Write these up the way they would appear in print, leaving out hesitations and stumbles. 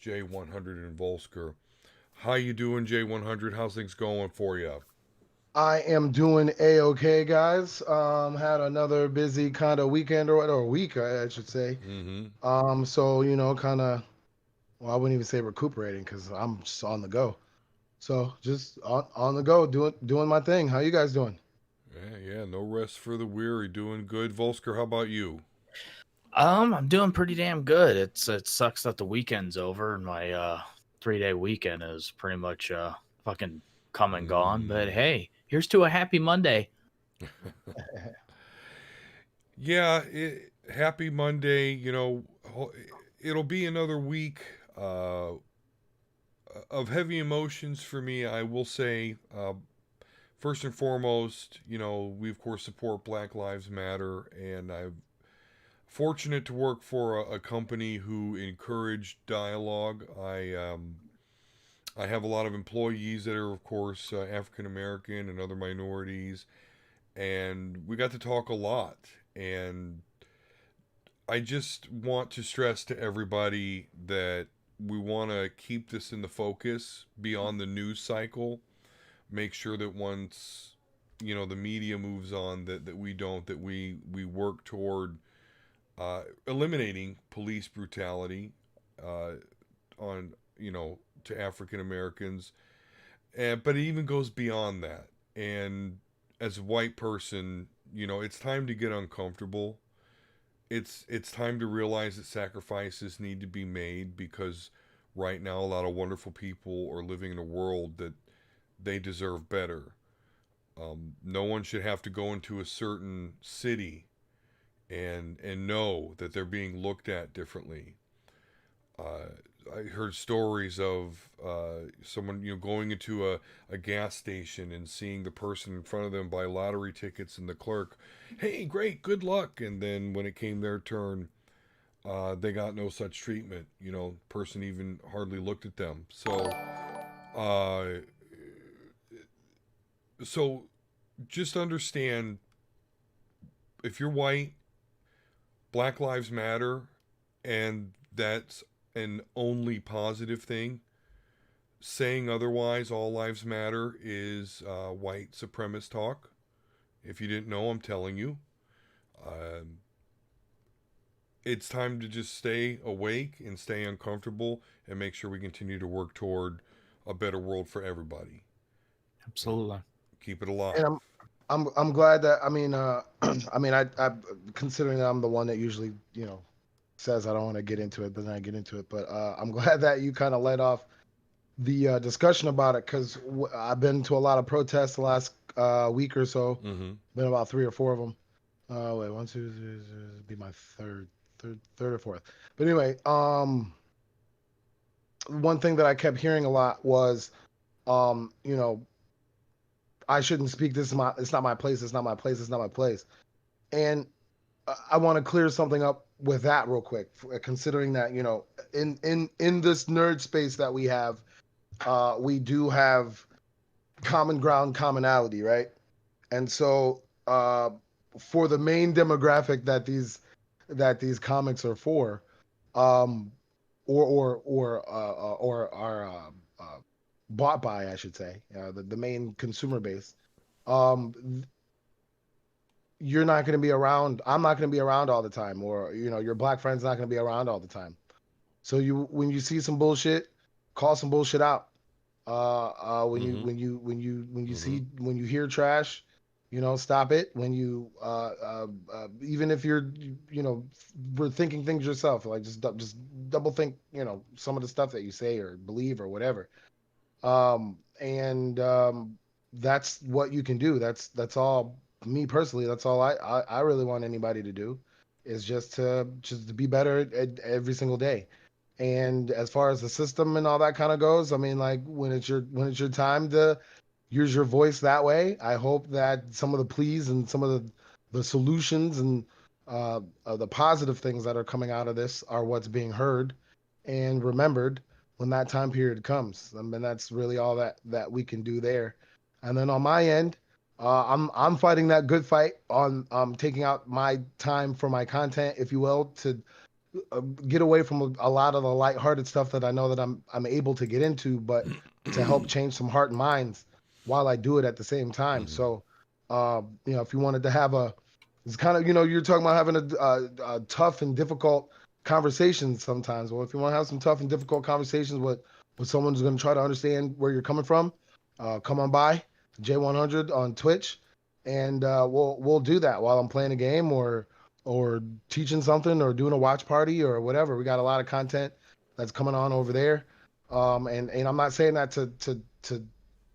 J-Onehundred and Vulsker. How you doing, J-Onehundred? How's things going for you? I am doing a-okay, guys. Had another busy kind of weekend or week, I should say. Mm-hmm. So kind of, well, I wouldn't even say recuperating because I'm just on the go. So just on the go, doing my thing. How you guys doing? Yeah. No rest for the weary. Doing good, Vulsker. How about you? I'm doing pretty damn good. It sucks that the weekend's over and my 3 day weekend is pretty much fucking come and gone. But Mm. hey, here's to a happy Monday. Yeah. Happy Monday. It'll be another week of heavy emotions for me. I will say, first and foremost, we of course support Black Lives Matter, and I'm fortunate to work for a company who encourage dialogue. I have a lot of employees that are, of course, African American and other minorities, and we got to talk a lot. And I just want to stress to everybody that we want to keep this in the focus beyond the news cycle. Make sure that once the media moves on, that we don't, that we work toward eliminating police brutality uh, on to African Americans, and but it even goes beyond that. And as a white person, it's time to get uncomfortable. It's time to realize that sacrifices need to be made because right now a lot of wonderful people are living in a world that they deserve better. No one should have to go into a certain city and know that they're being looked at differently. Uh, I heard stories of someone going into a gas station and seeing the person in front of them buy lottery tickets and the clerk, hey, great, good luck. And then when it came their turn, they got no such treatment. Person even hardly looked at them. Uh, so just understand, if you're white, Black Lives Matter, and that's an only positive thing. Saying otherwise, all lives matter, is white supremacist talk. If you didn't know, I'm telling you. Um, it's time to just stay awake and stay uncomfortable and make sure we continue to work toward a better world for everybody. And Absolutely. keep it And alive. I'm glad that I mean I considering that I'm the one that usually says I don't want to get into it, but then I get into it. But I'm glad that you kind of led off the discussion about it because I've been to a lot of protests the last week or so. Mm-hmm. Been about three or four of them. Wait, one, two, three, this would be my third or fourth. But anyway, one thing that I kept hearing a lot was, um, you know, I shouldn't speak. This is my. It's not my place. It's not my place. It's not my place. And I want to clear something up with that real quick, considering that in this nerd space that we have, we do have common ground, commonality, right? And so, for the main demographic that these comics are for, um, or are bought by, I should say, the main consumer base. Um, you're not going to be around. I'm not going to be around all the time, or your black friend's not going to be around all the time. So when you see some bullshit, call some bullshit out. When you Mm-hmm. when you when you when you Mm-hmm. see when you hear trash, stop it. When you even if we're thinking things yourself, like just double think, some of the stuff that you say or believe or whatever. And That's what you can do. That's all. Me personally, that's all I really want anybody to do is just to be better at every single day. And as far as the system and all that kind of goes, I mean, like when it's your time to use your voice that way, I hope that some of the pleas and some of the solutions and the positive things that are coming out of this are what's being heard and remembered when that time period comes. I mean, that's really all that we can do there. And then on my end, I'm fighting that good fight on taking out my time for my content, if you will, get away from a lot of the lighthearted stuff that I know that I'm able to get into, but to help change some heart and minds while I do it at the same time. So, if you wanted to have it's kind of, you're talking about having a tough and difficult conversations sometimes. Well, if you want to have some tough and difficult conversations with someone who's going to try to understand where you're coming from, come on by J-Onehundred on Twitch, and we'll do that while I'm playing a game or teaching something or doing a watch party or whatever. We got a lot of content that's coming on over there. And I'm not saying that to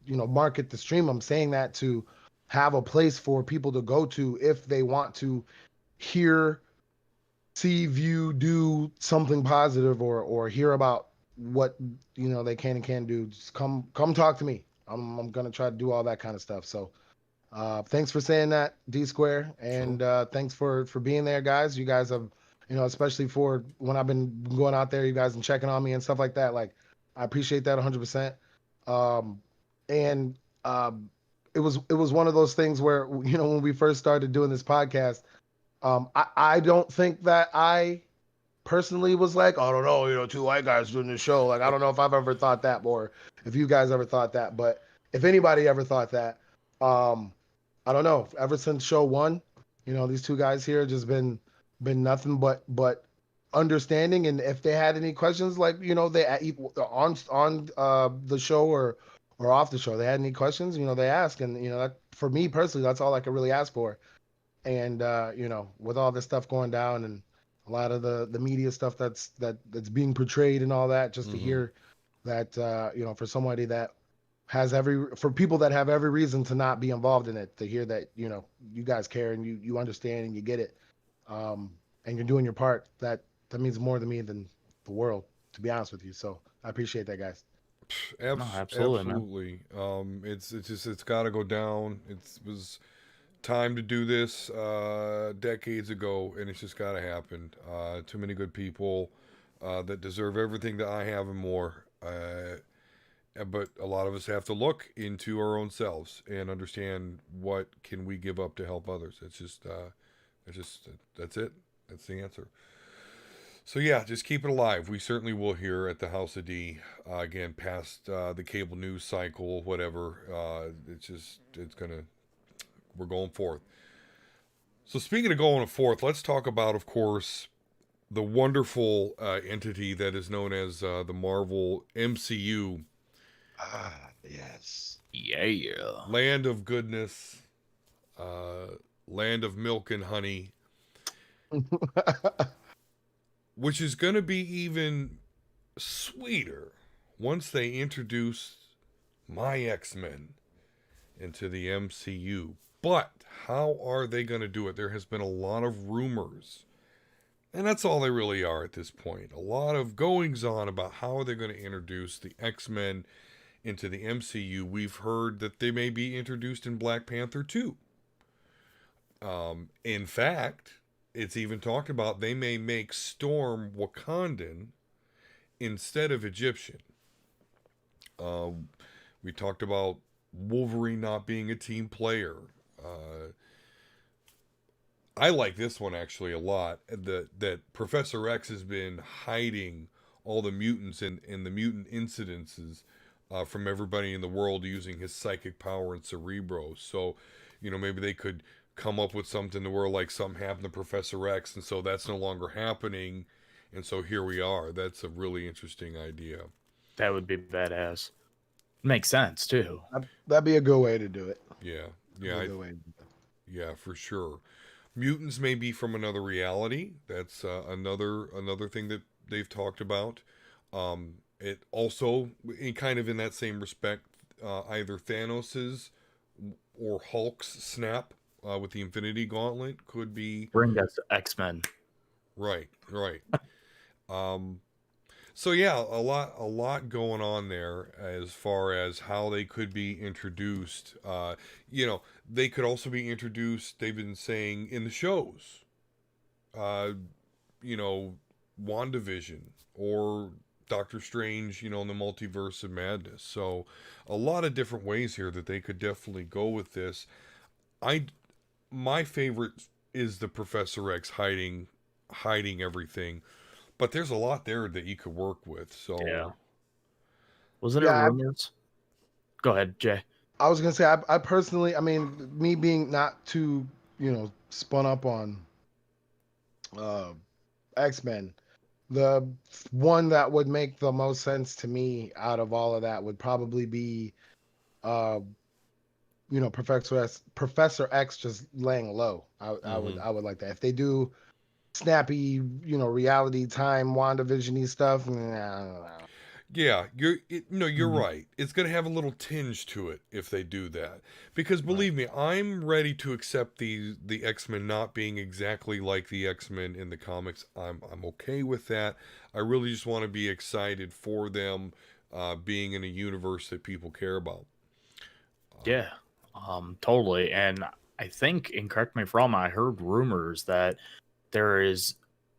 market the stream. I'm saying that to have a place for people to go to if they want to hear, see, view, do something positive or hear about what they can and can't do. Just come talk to me. I'm gonna try to do all that kind of stuff. So thanks for saying that, Dsquare, and thanks for being there, guys. You guys have, especially for when I've been going out there, you guys and checking on me and stuff like that. Like, I appreciate that 100%. And it was one of those things where, when we first started doing this podcast, I don't think that I personally was like, I don't know, two white guys doing this show. Like, I don't know if I've ever thought that, or if you guys ever thought that, but if anybody ever thought that, I don't know. Ever since show one, these two guys here just been nothing but understanding. And if they had any questions, like they on the show or off the show, they had any questions, they ask. And that, for me personally, that's all I could really ask for. And with all this stuff going down and a lot of the media stuff that's being portrayed and all that, just to hear that for somebody that has for people that have every reason to not be involved in it, to hear that you guys care and you understand and you get it, and you're doing your part, that means more to me than the world, to be honest with you. So I appreciate that, guys. Absolutely. It's got to go down. It was time to do this decades ago, and it's just got to happen. Too many good people that deserve everything that I have and more. But a lot of us have to look into our own selves and understand what can we give up to help others. That's it. That's the answer. So yeah, just keep it alive. We certainly will here at the House of D. Again, past the cable news cycle, whatever. We're going forth. So speaking of going forth, let's talk about, of course, the wonderful entity that is known as the Marvel MCU. Yes. Yeah. Land of goodness, land of milk and honey, which is going to be even sweeter once they introduce my X-Men into the MCU. But how are they going to do it? There has been a lot of rumors, and that's all they really are at this point. A lot of goings on about how are they going to introduce the X-Men into the MCU. We've heard that they may be introduced in Black Panther 2. In fact, it's even talked about they may make Storm Wakandan instead of Egyptian. We talked about Wolverine not being a team player. I like this one actually a lot. That Professor X has been hiding all the mutants and the mutant incidences from everybody in the world using his psychic power and Cerebro. So, maybe they could come up with something to where like something happened to Professor X, and so that's no longer happening. And so here we are. That's a really interesting idea. That would be badass. Makes sense too. That'd be a good way to do it. Yeah. Yeah, for sure. Mutants may be from another reality. That's another thing that they've talked about. It also, in that same respect, either Thanos's or Hulk's snap with the Infinity Gauntlet could be Bring us X-Men. Right. So yeah, a lot going on there as far as how they could be introduced. They could also be introduced, they've been saying, in the shows. WandaVision or Doctor Strange, in the Multiverse of Madness. So a lot of different ways here that they could definitely go with this. My favorite is the Professor X hiding everything. but there's a lot there that you could work with. So Yeah. Wasn't it Yeah, rumors? Go ahead, Jay. I was gonna say, I personally, I mean, me being not too, spun up on uh, X-Men, the one that would make the most sense to me out of all of that would probably be, uh, Professor X just laying low. I would like that if they do snappy, reality time, WandaVision-y stuff. Nah. yeah, you're Mhm. right. It's going to have a little tinge to it if they do that. Because Right. believe me, I'm ready to accept the X-Men not being exactly like the X-Men in the comics. I'm okay with that. I really just want to be excited for them being in a universe that people care about. Yeah, totally. And I think, and correct me if I'm wrong, I heard rumors that there is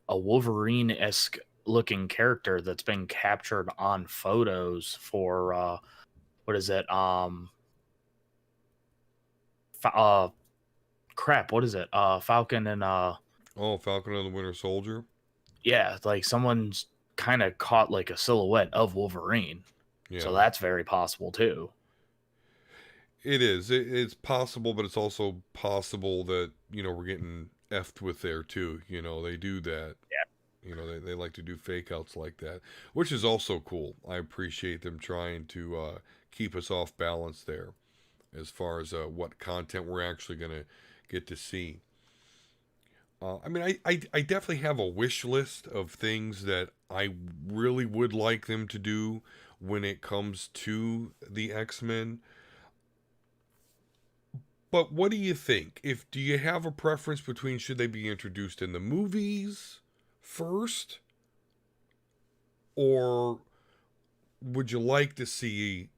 a Wolverine-esque looking character that's been captured on photos for what is it? Crap, what is it? Falcon and Oh, Falcon and the Winter Soldier? yeah, like someone's kind of caught like a silhouette of Wolverine. So Yeah. that's very possible too. It is. It's possible, but it's also possible that, we're getting effed with there too. They do that. They like to do fake outs like that, which is also cool. I appreciate them trying to keep us off balance there as far as what content we're actually going to get to see. I mean, I definitely have a wish list of things that I really would like them to do when it comes to the X-Men. But what do you think? Do you have a preference between should they be introduced in the movies first, or would you like to see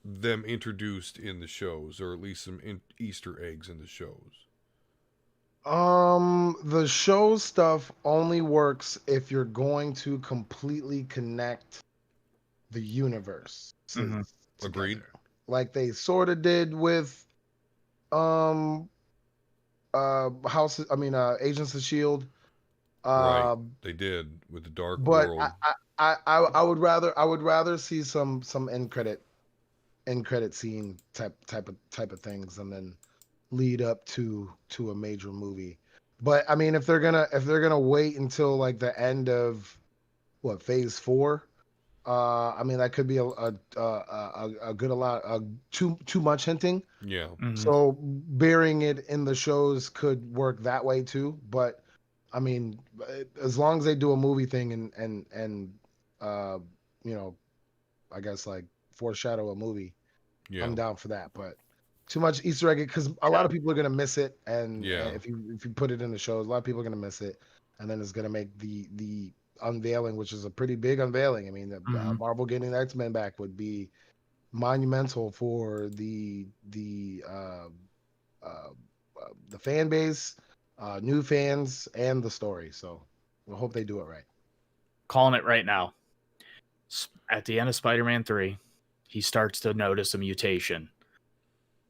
them introduced in the shows, or at least some Easter eggs in the shows? The show stuff only works if you're going to completely connect the universes Hmm. Agreed. together, like they sort of did with um Agents of Shield. Right. Uh, They did with the Dark but World. I would rather see some end credit scene type of things, and then lead up to a major movie. But I mean, if they're gonna wait until like the end of what phase four, I mean that could be a good too much hinting. Yeah. Hmm. So burying it in the shows could work that way too. But I mean, as long as they do a movie thing and uh, you know, I guess like foreshadow a movie, Yeah. I'm down for that. But too much Easter egg because a lot of people are gonna miss it, and Yeah. if you put it in the shows, a lot of people are gonna miss it, and then it's gonna make the unveiling, which is a pretty big unveiling. I mean, Hmm. Marvel getting the X-Men back would be monumental for uh, the fan base, new fans, and the story. So we hope they do it right. Calling it right now. At the end of Spider-Man 3, he starts to notice a mutation,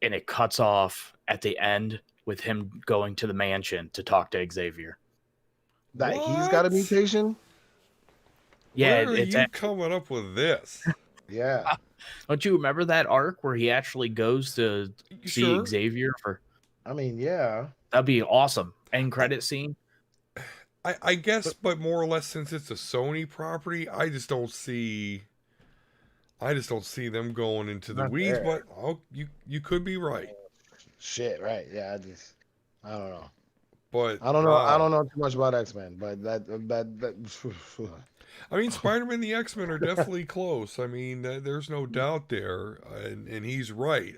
and it cuts off at the end with him going to the mansion to talk to Xavier. That he's got a What? mutation. Yeah, Where are it's you coming up with this? Yeah. don't you remember that arc where he actually goes to You see sure? Xavier for I mean, yeah. that'd be awesome. End I, credit scene. I guess, but more or less since it's a Sony property, I just don't see them going into the Not weeds. there. But you could be right. Shit, right? Yeah, I don't know. But I don't know. I wow, don't know too much about X-Men, but that I mean, Spider-Man and the X-Men are definitely close. I mean, there's no doubt there, and he's right.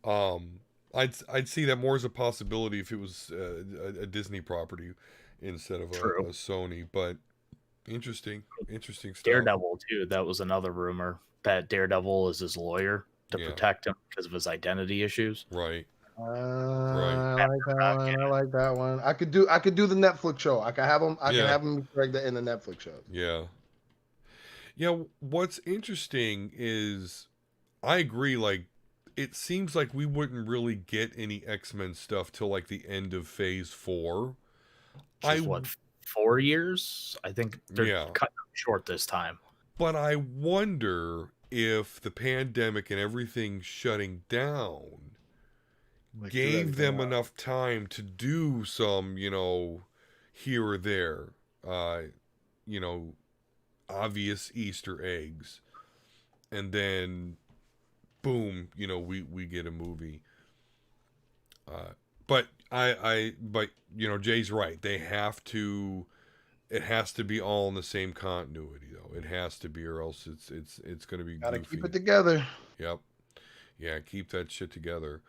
Um, I'd see that more as a possibility if it was a Disney property instead of True. a Sony. But interesting stuff. Daredevil too. That was another rumor that Daredevil is his lawyer to Yeah, protect him because of his identity issues. right, right. I That like better that not one. get I like that one. I could do the Netflix show. I can have them. I can Yeah, have them correct in the Netflix shows. yeah, yeah. What's interesting is I agree. Like, it seems like we wouldn't really get any X-Men stuff till like the end of Phase 4. which I is what 4 years. I think they're Yeah. cutting them short this time. But I wonder if the pandemic and everything shutting down Like, threw gave everything them out. enough time to do some, here or there, you know, obvious Easter eggs. And then, boom, we get a movie. But but Jay's right. They have to. It has to be all in the same continuity, though. It has to be, or else it's going to be Gotta goofy. keep it together. Yep. Yeah, keep that shit together.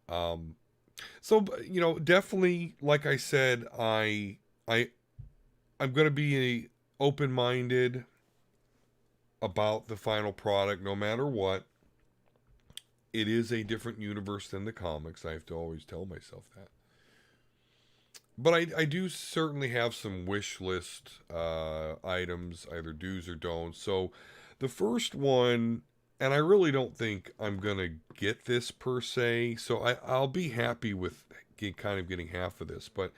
So definitely, like I said, I'm going to be open-minded about the final product, no matter what. It is a different universe than the comics. I have to always tell myself that. But I do certainly have some wish list items, either do's or don'ts. So the first one, and I really don't think I'm going to get this per se, so I'll be happy with kind of getting half of this. But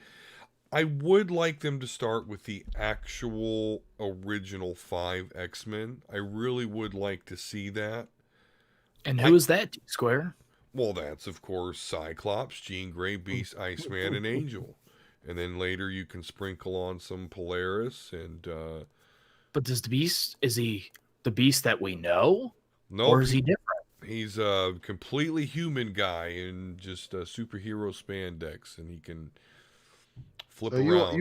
I would like them to start with the actual original 5 X-Men. I really would like to see that. And who is that, Square? Well, that's, of course, Cyclops, Jean Grey, Beast, Iceman, and Angel. And then later you can sprinkle on some Polaris and... But is he the Beast that we know? Nope, or is he different? He's a completely human guy in just superhero spandex, and he can flip So around.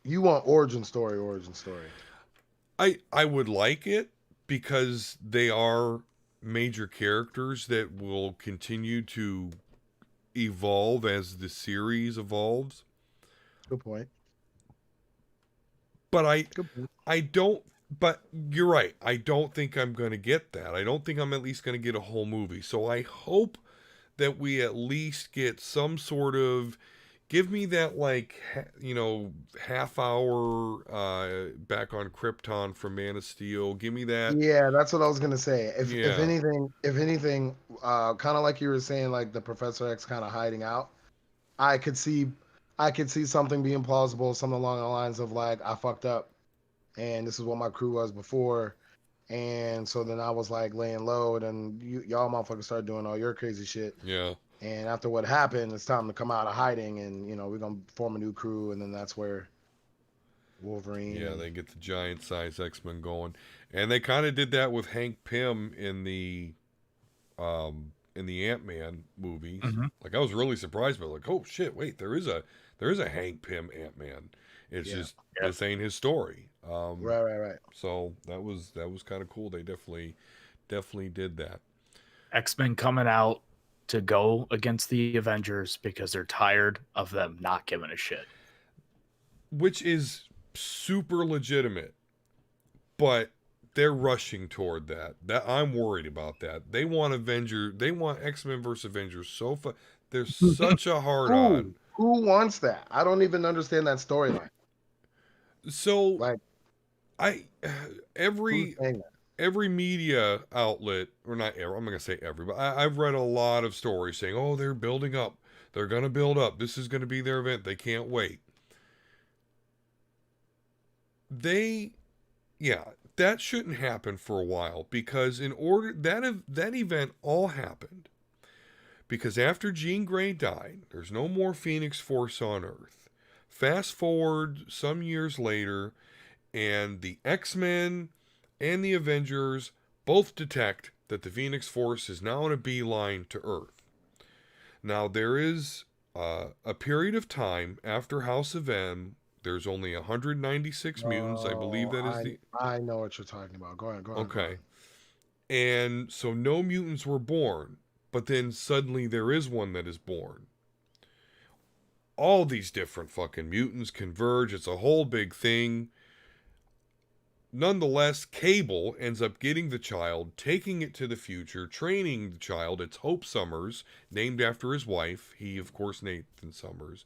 you want origin story. I would like it because they are major characters that will continue to evolve as the series evolves. Good point. But Good point. I don't. But you're right. I don't think I'm going to get that. I don't think I'm at least going to get a whole movie. So I hope that we at least get some sort of. Give me that, half hour back on Krypton from Man of Steel. Give me that. Yeah, that's what I was gonna say. If Yeah. if anything, kind of like you were saying, like the Professor X kind of hiding out. I could see something being plausible, something along the lines of like, I fucked up, and this is what my crew was before, and so then I was like laying low, and y'all motherfuckers started doing all your crazy shit. Yeah. And after what happened, it's time to come out of hiding, and we're gonna form a new crew, and then that's where Wolverine. Yeah, they get the giant size X-Men going, and they kind of did that with Hank Pym in the Ant-Man movies. Mm-hmm. Like, I was really surprised by it. Like, oh shit, wait, there is a Hank Pym Ant-Man. It's just this ain't his story. Right. So that was kind of cool. They definitely did that. X-Men coming out to go against the Avengers because they're tired of them not giving a shit. Which is super legitimate, but they're rushing toward that. That I'm worried about that. They want X-Men versus Avengers so far. There's such a hard on. Who wants that? I don't even understand that storyline. So Like, every media outlet, or not every, I'm not gonna say every, but I've read a lot of stories saying, oh, they're building up. They're gonna build up. This is gonna be their event. They can't wait. That shouldn't happen for a while, because in order that event all happened because after Jean Grey died, there's no more Phoenix Force on Earth. Fast forward some years later, and the X-Men and the Avengers both detect that the Phoenix Force is now on a beeline to Earth. Now, there is a period of time after House of M. There's only 196 mutants. I believe that is I know what you're talking about. Go ahead. Okay. And so no mutants were born, but then suddenly there is one that is born. All these different fucking mutants converge. It's a whole big thing. Nonetheless, Cable ends up getting the child, taking it to the future, training the child. It's Hope Summers, named after his wife. He, of course, Nathan Summers.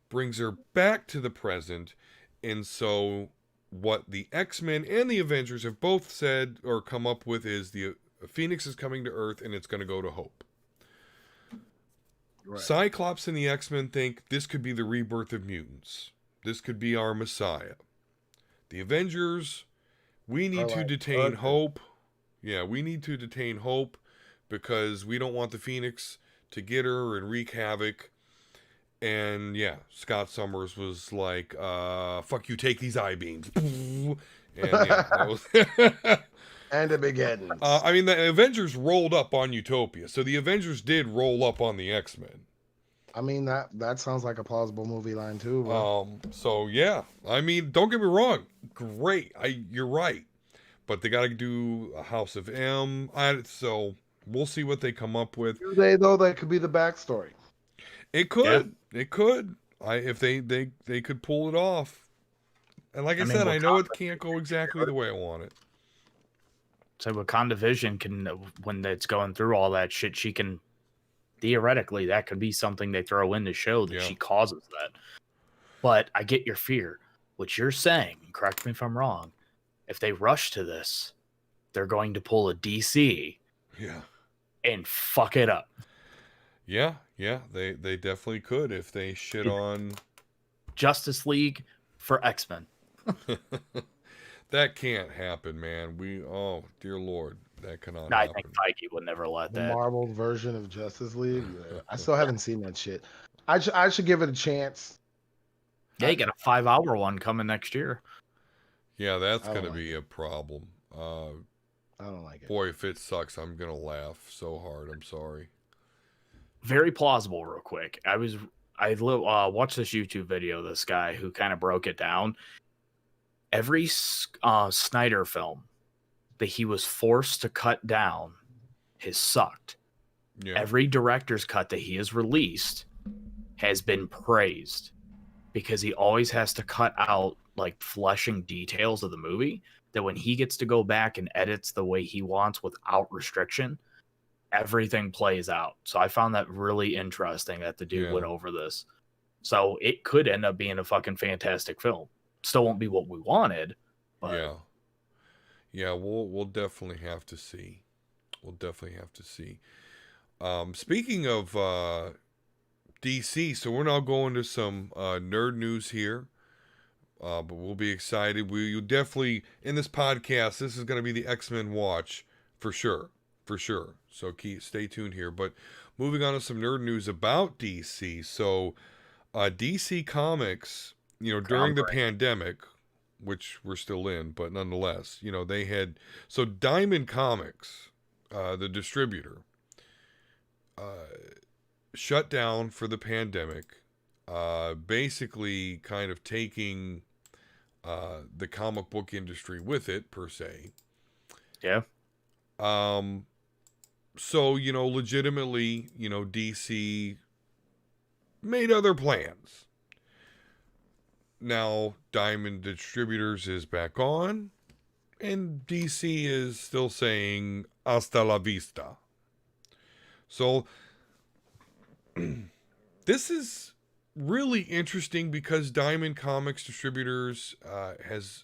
Brings her back to the present. And so what the X-Men and the Avengers have both said or come up with is the Phoenix is coming to Earth and it's going to go to Hope. Right. Cyclops and the X-Men think this could be the rebirth of mutants. This could be our Messiah. The Avengers, we need to like, detain okay. hope. Yeah, we need to detain hope because we don't want the Phoenix to get her and wreak havoc. And yeah, Scott Summers was like, fuck you, take these I-beams. And yeah, that was... And it begins. I mean, the Avengers rolled up on Utopia, so the Avengers did roll up on the X-Men. I mean, that sounds like a plausible movie line too, bro. So yeah, I mean, don't get me wrong, great. You're right, but they got to do a House of M. So we'll see what they come up with. Do they though? That could be the backstory. It could. Yeah. It could. If they could pull it off. And like I said, I know it can't go exactly the way I want it. So Wakanda Vision can, when it's going through all that shit, she can, theoretically, that could be something they throw in to show that she causes that. But I get your fear. What you're saying, correct me if I'm wrong, if they rush to this, they're going to pull a DC and fuck it up. Yeah, they definitely could if they shit on Justice League for X-Men. That can't happen, man. Oh dear Lord, that cannot happen. I think Feige would never let that. The Marvel version of Justice League. I still haven't seen that shit. I should give it a chance. Yeah, you got a 5-hour one coming next year. Yeah, that's gonna be a problem. I don't like it. Boy, if it sucks, I'm gonna laugh so hard. I'm sorry. Very plausible, real quick. I watched this YouTube video of this guy who kind of broke it down. Every Snyder film that he was forced to cut down has sucked. Yeah. Every director's cut that he has released has been praised because he always has to cut out like fleshing details of the movie that when he gets to go back and edits the way he wants without restriction, everything plays out. So I found that really interesting that the dude went over this. So it could end up being a fucking fantastic film. Still won't be what we wanted, but yeah, we'll definitely have to see. We'll definitely have to see. Speaking of DC, so we're now going to some nerd news here. But we'll be excited. You definitely in this podcast. This is going to be the X-Men watch for sure. So stay tuned here. But moving on to some nerd news about DC. So DC Comics, during the pandemic, which we're still in, but nonetheless, they had Diamond Comics, the distributor, shut down for the pandemic. Basically, kind of taking the comic book industry with it, per se. Yeah. So, legitimately, DC made other plans. Now, Diamond Distributors is back on, and DC is still saying hasta la vista. So, this is really interesting because Diamond Comics Distributors has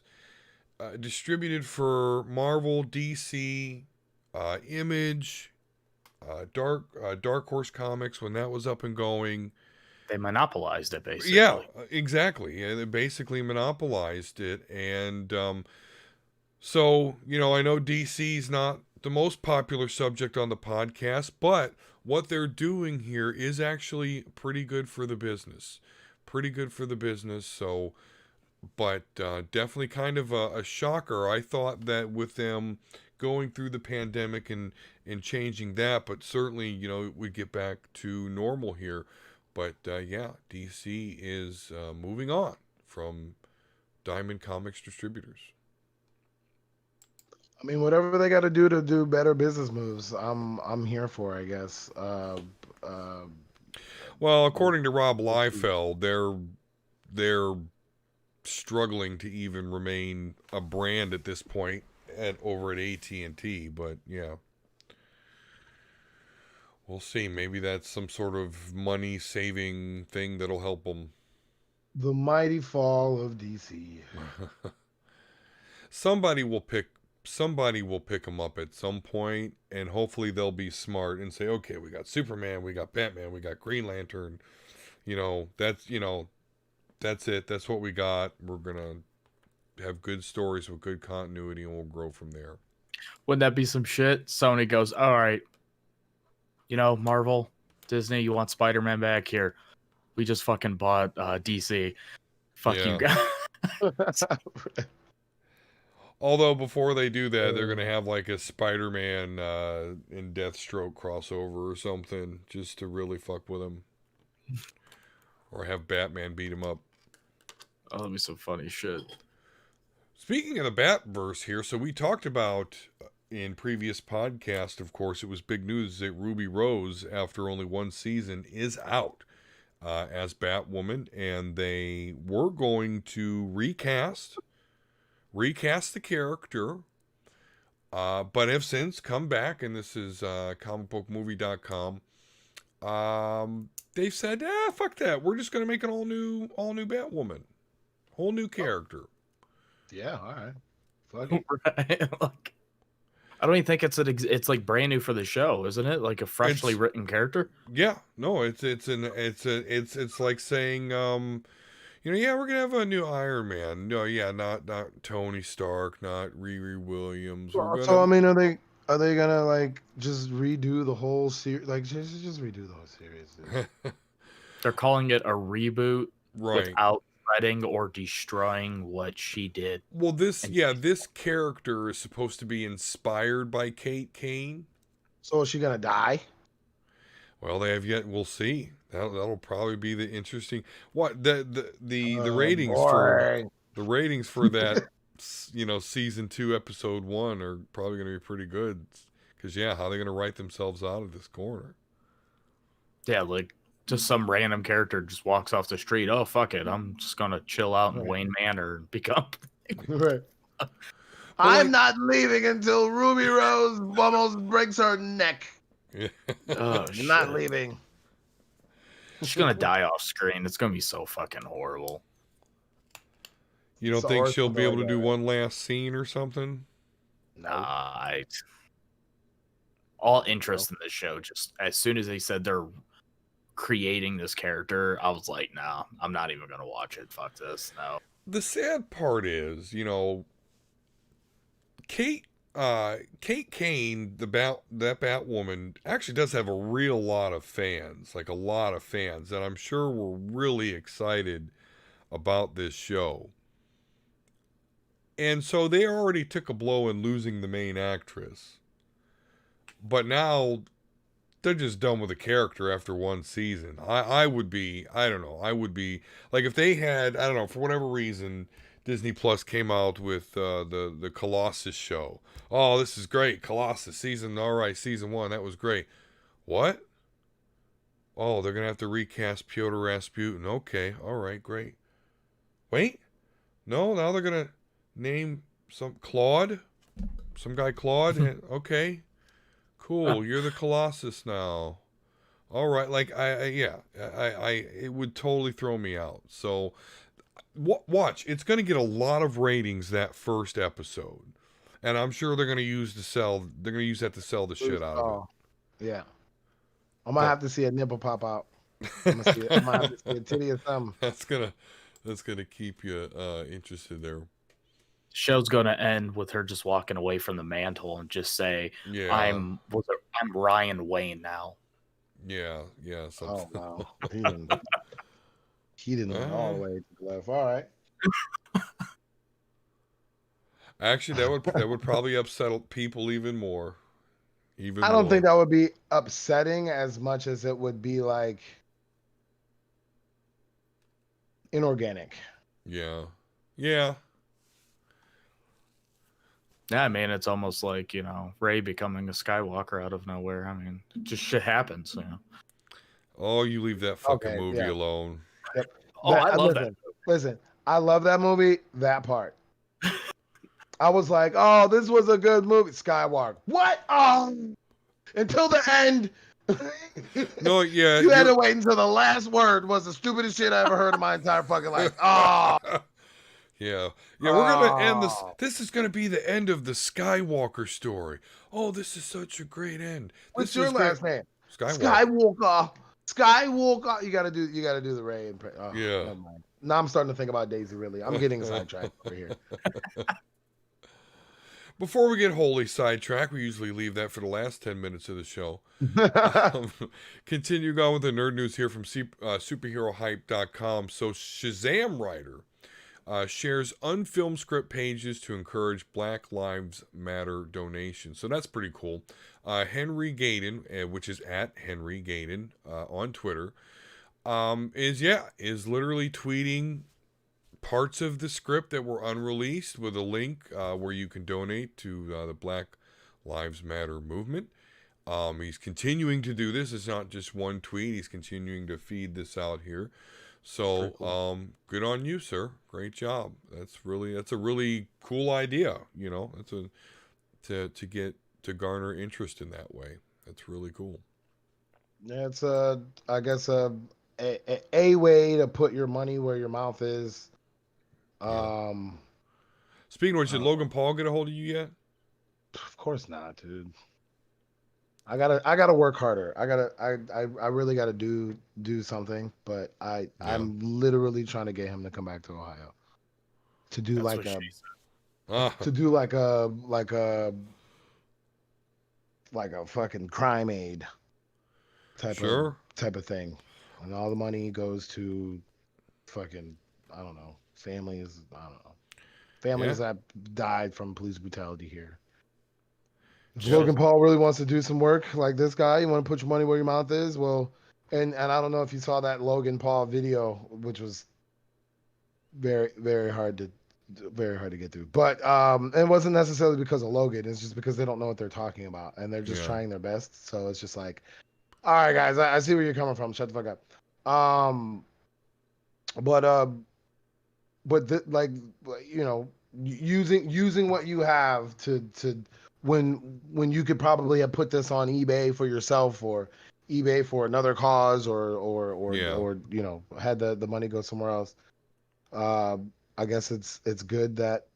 distributed for Marvel, DC, Image, Dark Horse Comics when that was up and going. They monopolized it, basically. Yeah, exactly. Yeah, they basically monopolized it. And so, I know DC's not the most popular subject on the podcast, but what they're doing here is actually pretty good for the business. So, but definitely kind of a shocker. I thought that with them going through the pandemic and changing that, but certainly, we'd get back to normal here. But DC is moving on from Diamond Comics Distributors. I mean, whatever they got to do better business moves, I'm here for, I guess. Well, according to Rob Liefeld, they're struggling to even remain a brand at this point over at AT&T. But yeah. We'll see. Maybe that's some sort of money-saving thing that'll help them. The mighty fall of DC. Somebody will pick them up at some point, and hopefully they'll be smart and say, okay, we got Superman, we got Batman, we got Green Lantern. that's it. That's what we got. We're gonna have good stories with good continuity, and we'll grow from there. Wouldn't that be some shit? Sony goes, all right, Marvel, Disney, you want Spider-Man back here? We just fucking bought DC. Fuck you Yeah. guys. Although before they do that, they're gonna have like a Spider-Man and Deathstroke crossover or something, just to really fuck with him, or have Batman beat him up. Oh, that'd be some funny shit. Speaking of the Batverse here, so we talked about in previous podcast, of course, it was big news that Ruby Rose, after only one season, is out as Batwoman, and they were going to recast the character, but have since come back, and this is comicbookmovie.com. They've said, fuck that, we're just going to make an all new Batwoman, whole new character. Yeah, all right. Fuck it. Right? Like, I don't even think it's like brand new for the show, isn't it? Like a freshly written character. Yeah, no, it's like saying, yeah, we're gonna have a new Iron Man. No, yeah, not Tony Stark, not Riri Williams. So I mean, are they gonna like just redo the whole series? Like just redo the whole series? They're calling it a reboot, right? Without threading or destroying what she did. Well, this character is supposed to be inspired by Kate Kane. So is she gonna die? Well, they have yet. We'll see. That'll probably be the interesting. What the ratings for that, season 2, episode 1 are probably going to be pretty good. Because how are they going to write themselves out of this corner? Yeah, like just some random character just walks off the street. Oh fuck it, I'm just gonna chill out in Wayne Manor and become. Right. I'm not leaving until Ruby Rose almost breaks her neck. Yeah. Oh, not leaving. She's gonna die off screen. It's gonna be so fucking horrible. You don't think she'll be able to do one last scene or something? Nah. All interest in this show, just as soon as they said they're creating this character, I was like, nah, I'm not even gonna watch it. Fuck this. No. The sad part is, Kate Kane, that Batwoman, actually does have a real lot of fans, like a lot of fans, and I'm sure we're really excited about this show. And so they already took a blow in losing the main actress. But now they're just done with the character after one season. I would be, like if they had, I don't know, for whatever reason, Disney Plus came out with the Colossus show. Oh, this is great. Colossus season 1, that was great. What? Oh, they're going to have to recast Pyotr Rasputin. Okay, all right, great. Wait, no, now they're going to name some guy Claude. Okay, cool. You're the Colossus now. All right, like it would totally throw me out. So watch, it's going to get a lot of ratings that first episode, and I'm sure they're going to use that to sell the shit out of it. Yeah, I might have to see a nipple pop out. I might have to see a titty or something. That's gonna keep you interested there. Show's gonna end with her just walking away from the mantle and just say, yeah, I'm Ryan Wayne now. Yeah. Oh wow, he didn't went all the way to the left. All right. Actually, that would probably upset people even more. I don't think that would be upsetting as much as it would be like inorganic. Yeah. Yeah, I mean, it's almost like, Rey becoming a Skywalker out of nowhere. I mean, just shit happens, Oh, you leave that fucking movie alone. Yep. Oh, I love that. Listen, I love that movie, that part. I was like, oh, this was a good movie. Skywalker. What? Oh, until the end. No, yeah. You had to wait until the last word was the stupidest shit I ever heard in my entire fucking life. Oh. Yeah, we're going to end this. This is going to be the end of the Skywalker story. Oh, this is such a great end. What's your last name? Skywalker. Skywalker. You got to do the Rey. Yeah. Never mind. Now I'm starting to think about Daisy. Really, I'm getting sidetracked over here. Before we get wholly sidetracked, we usually leave that for the last 10 minutes of the show. Continuing on with the nerd news here from superherohype.com. So Shazam writer shares unfilmed script pages to encourage Black Lives Matter donations. So that's pretty cool. Henry Gayden, which is at Henry Gayden on Twitter, is literally tweeting parts of the script that were unreleased with a link where you can donate to the Black Lives Matter movement. He's continuing to do this. It's not just one tweet. He's continuing to feed this out here. So cool. Good on you, sir. Great job. That's a really cool idea. You know, that's to garner interest in that way. That's really cool. Yeah, it's I guess a way to put your money where your mouth is. Speaking of which, did Logan Paul get a hold of you yet? Of course not, dude. I gotta work harder. I really gotta do something, but I'm literally trying to get him to come back to Ohio to do like a fucking crime aid type of thing, and all the money goes to fucking I don't know families that died from police brutality here. If Logan Paul really wants to do some work like this guy, you want to put your money where your mouth is. Well, and I don't know if you saw that Logan Paul video, which was very, very hard to get through. But it wasn't necessarily because of Logan. It's just because they don't know what they're talking about, and they're just trying their best. So it's just like, all right, guys, I see where you're coming from. Shut the fuck up. Like, you know, using what you have to when you could probably have put this on eBay for yourself or eBay for another cause or you know, had the money go somewhere else. I guess it's good that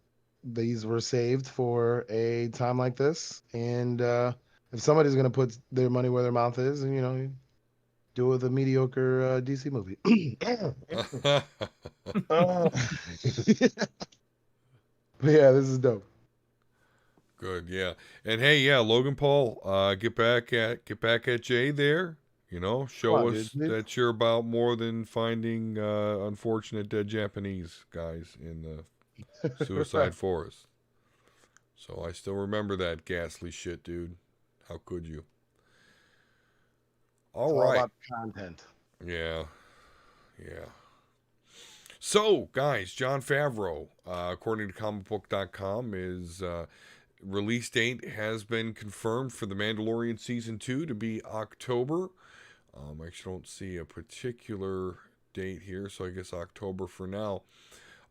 these were saved for a time like this. And if somebody's gonna put their money where their mouth is, and you know, do it with a mediocre DC movie. But yeah, this is dope. Good, yeah. And hey, yeah, Logan Paul, get back at Jay there. You know, show us that you're about more than finding unfortunate dead Japanese guys in the suicide forest. So I still remember that ghastly shit, dude. How could you? All about content. Yeah. So, guys, Jon Favreau, according to comicbook.com, is release date has been confirmed for The Mandalorian Season 2 to be October. I actually don't see a particular date here, so I guess October for now.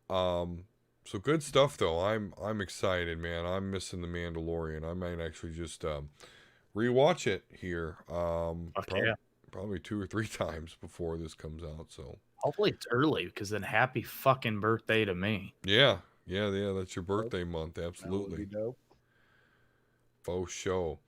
So good stuff, though. I'm excited, man. I'm missing The Mandalorian. I might actually just rewatch it here. Probably 2 or 3 times before this comes out. So hopefully it's early, because then happy fucking birthday to me. Yeah. That's your birthday month. Absolutely. That would be dope. Faux show.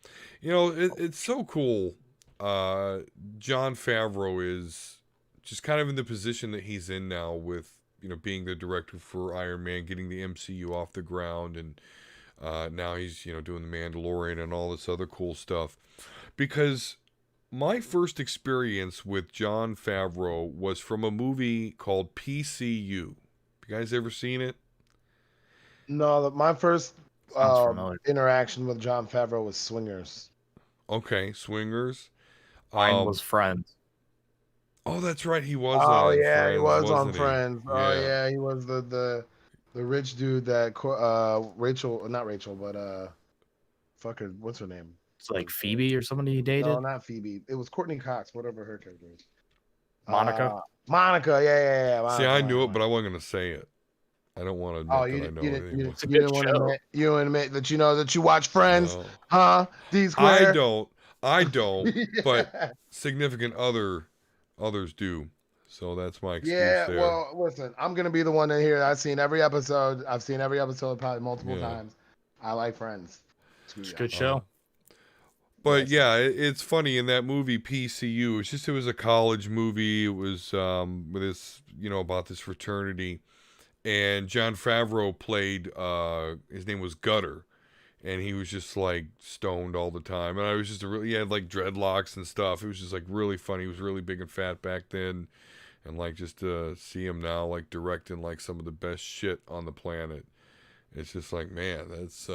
You know, it's so cool. Jon Favreau is just kind of in the position that he's in now with, you know, being the director for Iron Man, getting the MCU off the ground, and now he's, you know, doing The Mandalorian and all this other cool stuff. Because my first experience with Jon Favreau was from a movie called PCU. You guys ever seen it? No, my first interaction with Jon Favreau was Swingers. Okay, Swingers. Mine was Friends. Oh, that's right. He was on Friends, he was on he? Friends. Oh, yeah. He was the rich dude that fucker, what's her name? It's like Phoebe or somebody he dated? No, not Phoebe. It was Courtney Cox, whatever her character is. Monica? Monica, yeah. Monica, see, I knew it, but I wasn't going to say it. I don't want to admit that I know it. You didn't admit that you know that you watch Friends, huh? Dsquare? I don't, but significant others do. So that's my excuse there. Well, listen, I'm going to be the one in here. I've seen every episode probably multiple times. I like Friends. It's a good show. But Yes. yeah, it's funny in that movie PCU. It was a college movie. It was with this, about this fraternity, and John Favreau played. His name was Gutter, and he was just like stoned all the time. And I was just he had like dreadlocks and stuff. It was just like really funny. He was really big and fat back then, and like just to see him now like directing like some of the best shit on the planet. It's just like, man, that's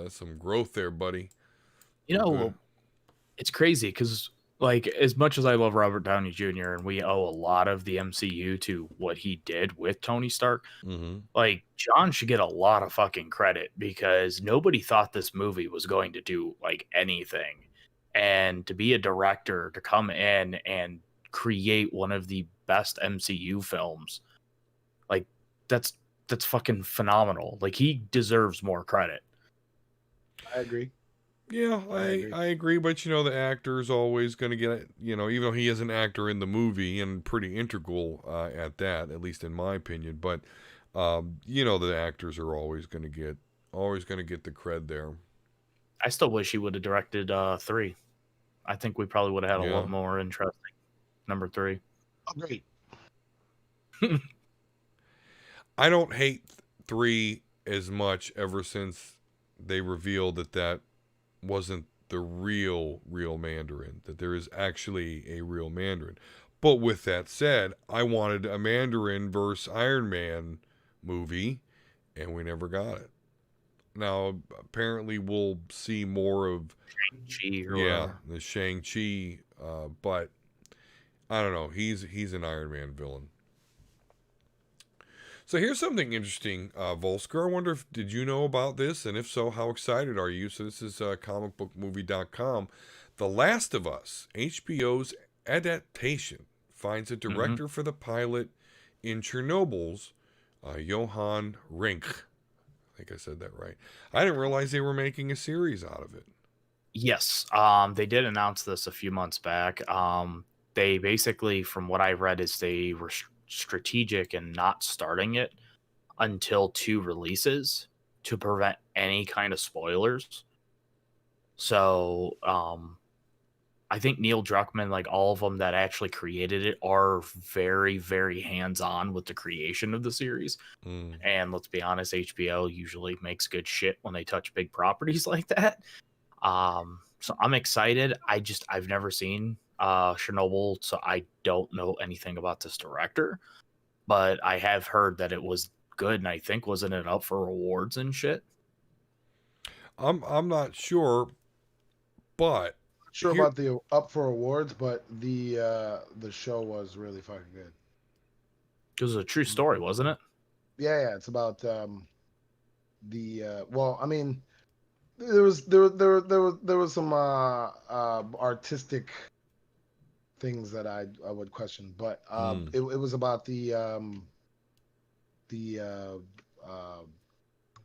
some growth there, buddy. You Good. know, it's crazy because, like, as much as I love Robert Downey Jr. and we owe a lot of the MCU to what he did with Tony Stark, Mm-hmm. like, John should get a lot of fucking credit because nobody thought this movie was going to do, like, anything. And to be a director, to come in and create one of the best MCU films, like, that's fucking phenomenal. Like, he deserves more credit. I agree. Yeah, I agree. I agree, but the actor is always going to get, even though he is an actor in the movie and pretty integral at that, at least in my opinion. But the actors are always going to get the cred there. I still wish he would have directed 3. I think we probably would have had a Yeah. lot more interesting number 3. Agreed. I don't hate 3 as much ever since they revealed that wasn't the real Mandarin, that there is actually a real Mandarin. But with that said, I wanted a Mandarin versus Iron Man movie, and we never got it. Now, apparently, we'll see more of the Shang-Chi, but I don't know. He's an Iron Man villain. So here's something interesting, Vulsker. I wonder did you know about this? And if so, how excited are you? So this is comicbookmovie.com. The Last of Us, HBO's adaptation, finds a director for the pilot in Chernobyl's J-Onehundred. I think I said that right. I didn't realize they were making a series out of it. Yes, they did announce this a few months back. They basically, from what I read, is they were strategic in not starting it until 2 releases to prevent any kind of spoilers. So, I think Neil Druckmann, like all of them that actually created it, are very, very hands-on with the creation of the series. And let's be honest, HBO usually makes good shit when they touch big properties like that. So I'm excited. I've never seen Chernobyl, so I don't know anything about this director, but I have heard that it was good, and I think wasn't it up for awards and shit? I'm not sure, but Sure about the up for awards, but the show was really fucking good. It was a true story, wasn't it? Yeah, it's about well, I mean, there was some artistic things that I would question, but it was about the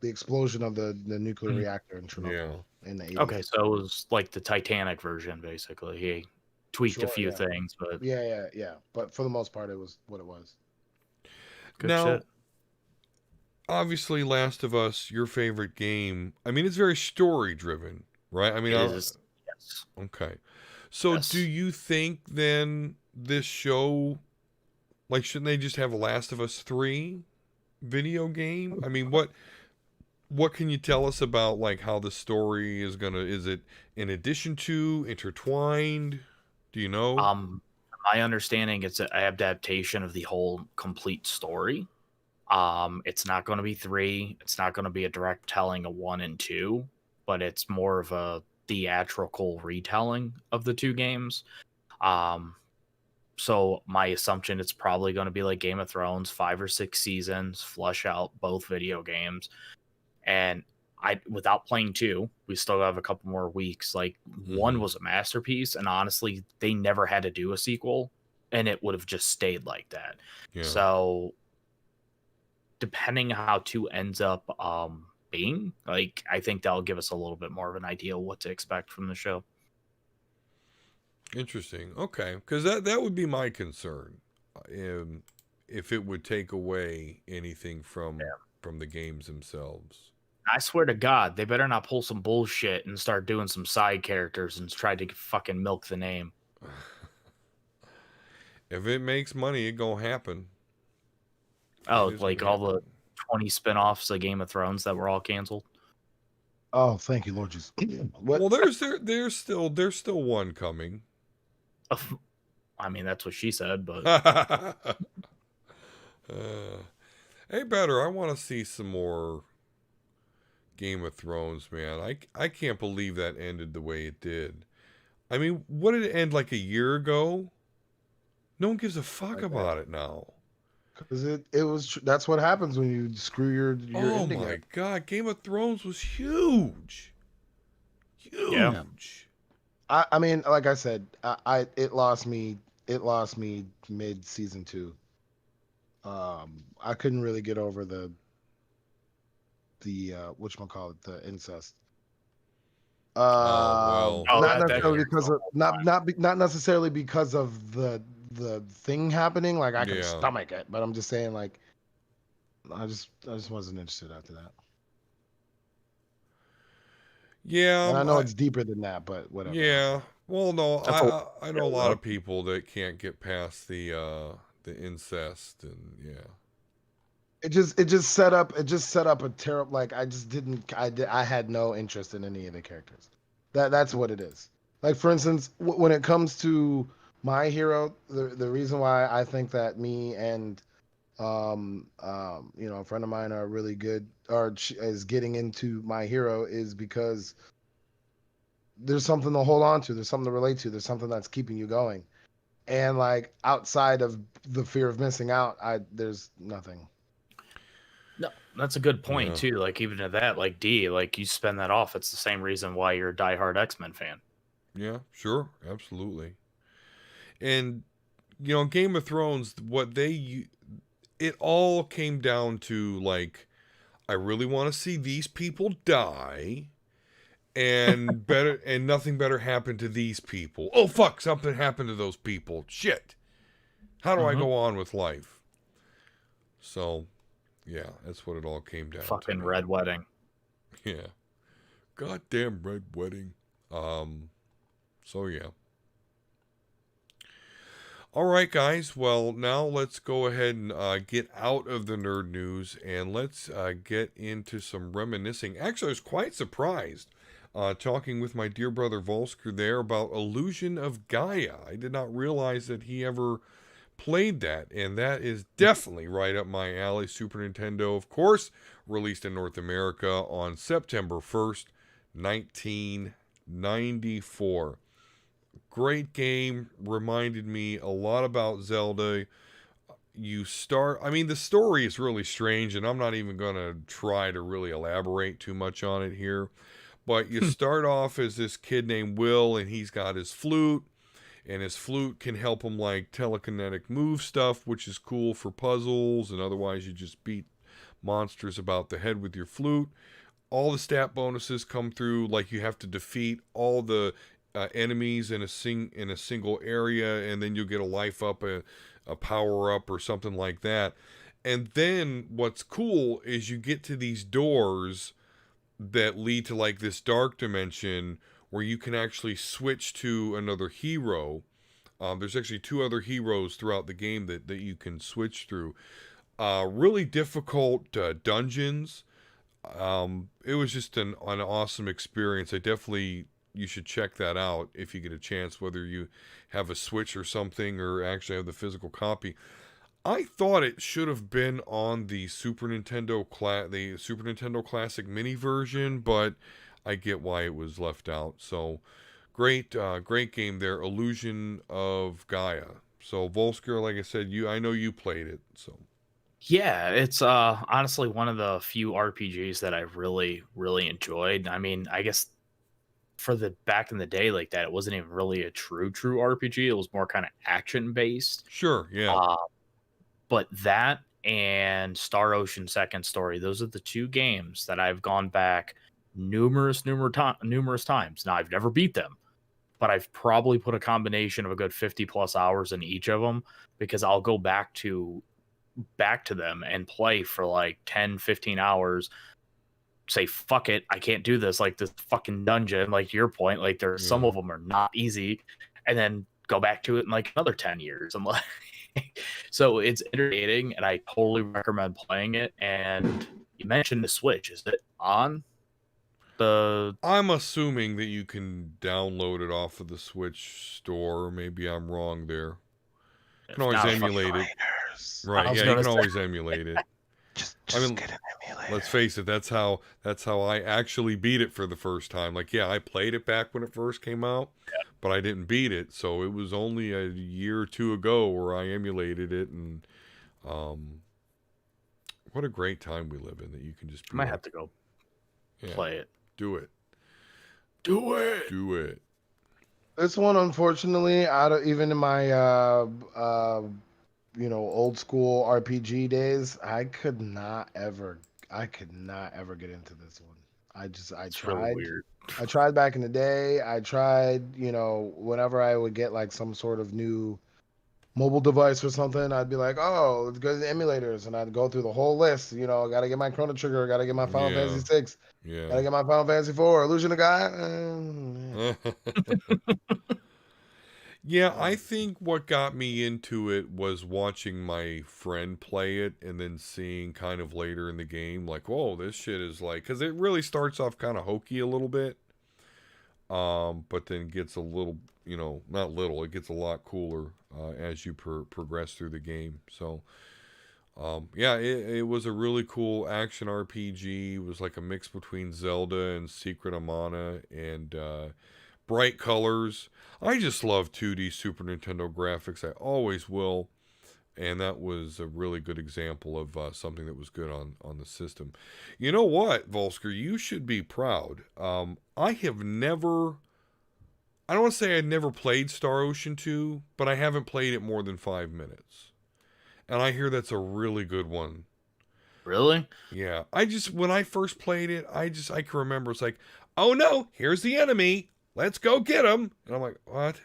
explosion of the nuclear reactor in Chernobyl in the 80s. Okay, so it was like the Titanic version, basically. He tweaked a few things, but yeah. But for the most part, it was what it was. Good now, shit. Obviously, Last of Us, your favorite game. I mean, it's very story driven, right? I mean, yes. Okay. So, do you think then this show, like, shouldn't they just have a Last of Us 3 video game? I mean, what can you tell us about like how the story is it in addition to, intertwined? Do you know? My understanding, it's an adaptation of the whole complete story. It's not going to be 3. It's not going to be a direct telling of 1 and 2, but it's more of a theatrical retelling of the 2 games. So my assumption, it's probably going to be like Game of Thrones, 5 or 6 seasons, flush out both video games. And without playing 2, we still have a couple more weeks. Like 1 was a masterpiece, and honestly, they never had to do a sequel, and it would have just stayed like that. Yeah. So depending how 2 ends up being, like, I think that'll give us a little bit more of an idea of what to expect from the show. Interesting. Okay, because that would be my concern, if it would take away anything from the games themselves. I swear to God, they better not pull some bullshit and start doing some side characters and try to fucking milk the name. If it makes money, it gonna happen. Oh, It is like gonna all happen. the 20 spin-offs of Game of Thrones that were all canceled. Oh, thank you, Lord Jesus. Well, there's still one coming. I mean, that's what she said, but Hey, better. I want to see some more Game of Thrones, man. I can't believe that ended the way it did. I mean, what did it end like a year ago? No one gives a fuck Okay. about it now. Because it was that's what happens when you screw your Oh ending my up. god, Game of Thrones was huge. Yeah. Huge. I mean, like I said, it lost me mid season 2. I couldn't really get over the whatchamacallit, the incest. Oh well. Oh, Not that necessarily carries because the of whole not necessarily because of the thing happening. Like I can Yeah. stomach it, but I'm just saying, like, I just wasn't interested after that. Yeah. And I know it's deeper than that, but whatever. Yeah. Well, no, That's a I know a lot of people that can't get past the incest, and yeah. It just set up a terrible, like, I had no interest in any of the characters. That's what it is. Like, for instance, when it comes to My Hero, the reason why I think that me and a friend of mine are really good, or is getting into My Hero, is because there's something to hold on to, there's something to relate to, there's something that's keeping you going. And like outside of the fear of missing out, there's nothing. No, that's a good point Yeah. too. Like even to that, like D, like you spend that off. It's the same reason why you're a diehard X-Men fan. Yeah, sure, absolutely. And Game of Thrones, it all came down to, like, I really want to see these people die, and nothing better happened to these people. Oh fuck, something happened to those people. Shit. How do I go on with life? So, yeah, that's what it all came down to. Fucking Man. Red Wedding. Yeah. Goddamn Red Wedding. So yeah. All right, guys. Well, now let's go ahead and get out of the nerd news, and let's get into some reminiscing. Actually, I was quite surprised talking with my dear brother Vulsker there about Illusion of Gaia. I did not realize that he ever played that, and that is definitely right up my alley. Super Nintendo, of course, released in North America on September 1st, 1994. Great game, reminded me a lot about Zelda. The story is really strange, and I'm not even going to try to really elaborate too much on it here. But you start off as this kid named Will, and he's got his flute, and his flute can help him, like, telekinetic move stuff, which is cool for puzzles, and otherwise you just beat monsters about the head with your flute. All the stat bonuses come through, like you have to defeat all the enemies in a single area, and then you'll get a life up, a power up, or something like that. And then what's cool is you get to these doors that lead to, like, this dark dimension where you can actually switch to another hero. There's actually 2 other heroes throughout the game that you can switch through. Really difficult dungeons. It was just an awesome experience. You should check that out if you get a chance, whether you have a Switch or something, or actually have the physical copy. I thought it should have been on the Super Nintendo Classic Mini version, but I get why it was left out. So great game there, Illusion of Gaia. So Volsker, like I said, I know you played it. So Yeah, it's honestly one of the few RPGs that I really, really enjoyed. I mean, I guess for the back in the day like that, it wasn't even really a true RPG. It was more kind of action based. sure, yeah, But that and Star Ocean Second Story, those are the 2 games that I've gone back numerous times. Now I've never beat them, but I've probably put a combination of a good 50 plus hours in each of them, because I'll go back to them and play for like 10, 15 hours say, fuck it, I can't do this. Like this fucking dungeon, like to your point, like there's some of them are not easy, and then go back to it in like another 10 years. And like, so it's entertaining, and I totally recommend playing it. And you mentioned the Switch. Is it on the? I'm assuming that you can download it off of the Switch store. Maybe I'm wrong there. You can always emulate it. Right, yeah, you can always emulate it. Just I mean, get an emulator. let's face it, that's how I actually beat it for the first time. Like, yeah, I played it back when it first came out, but I didn't beat it. So it was only a year or two ago where I emulated it, and what a great time we live in that you can just I might have to go play it. Do it. Do it. Do it. This one, unfortunately, even in my old school RPG days, I could not ever get into this one. I tried. Really weird. I tried back in the day. I tried, whenever I would get like some sort of new mobile device or something, I'd be like, oh, let's go to the emulators, and I'd go through the whole list. I gotta get my Chrono Trigger, gotta get my Final Fantasy 6, gotta get my Final Fantasy 4, Illusion of Gaia. Yeah, I think what got me into it was watching my friend play it and then seeing kind of later in the game, like, whoa, this shit is like, because it really starts off kind of hokey a little bit, but then gets a little, not little, it gets a lot cooler as you progress through the game. So, yeah, it was a really cool action RPG. It was like a mix between Zelda and Secret of Mana, and bright colors. I just love 2D Super Nintendo graphics. I always will. And that was a really good example of something that was good on the system. You know what, Vulsker? You should be proud. I don't want to say I'd never played Star Ocean 2, but I haven't played it more than 5 minutes. And I hear that's a really good one. Really? Yeah. When I first played it, I can remember it's like, oh no, here's the enemy. Let's go get him. And I'm like, what?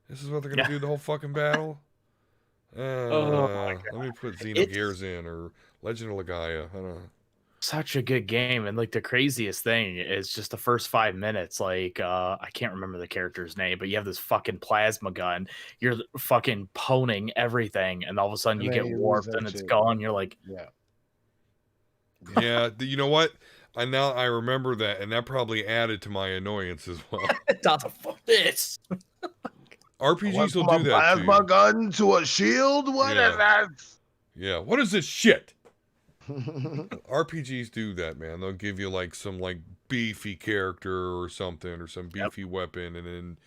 This is what they're going to do the whole fucking battle? Let me put Xenogears in, or Legend of Gaia. I don't know. Such a good game. And like the craziest thing is just the first 5 minutes. Like, I can't remember the character's name, but you have this fucking plasma gun. You're fucking poning everything. And all of a sudden you get warped and it's gone. You're like, yeah. You know what? I remember that, and that probably added to my annoyance as well. Fuck this. RPGs will do that. Plasma gun to a shield? What is that? Yeah, what is this shit? RPGs do that, man. They'll give you like some like beefy character or something, or some beefy weapon, and then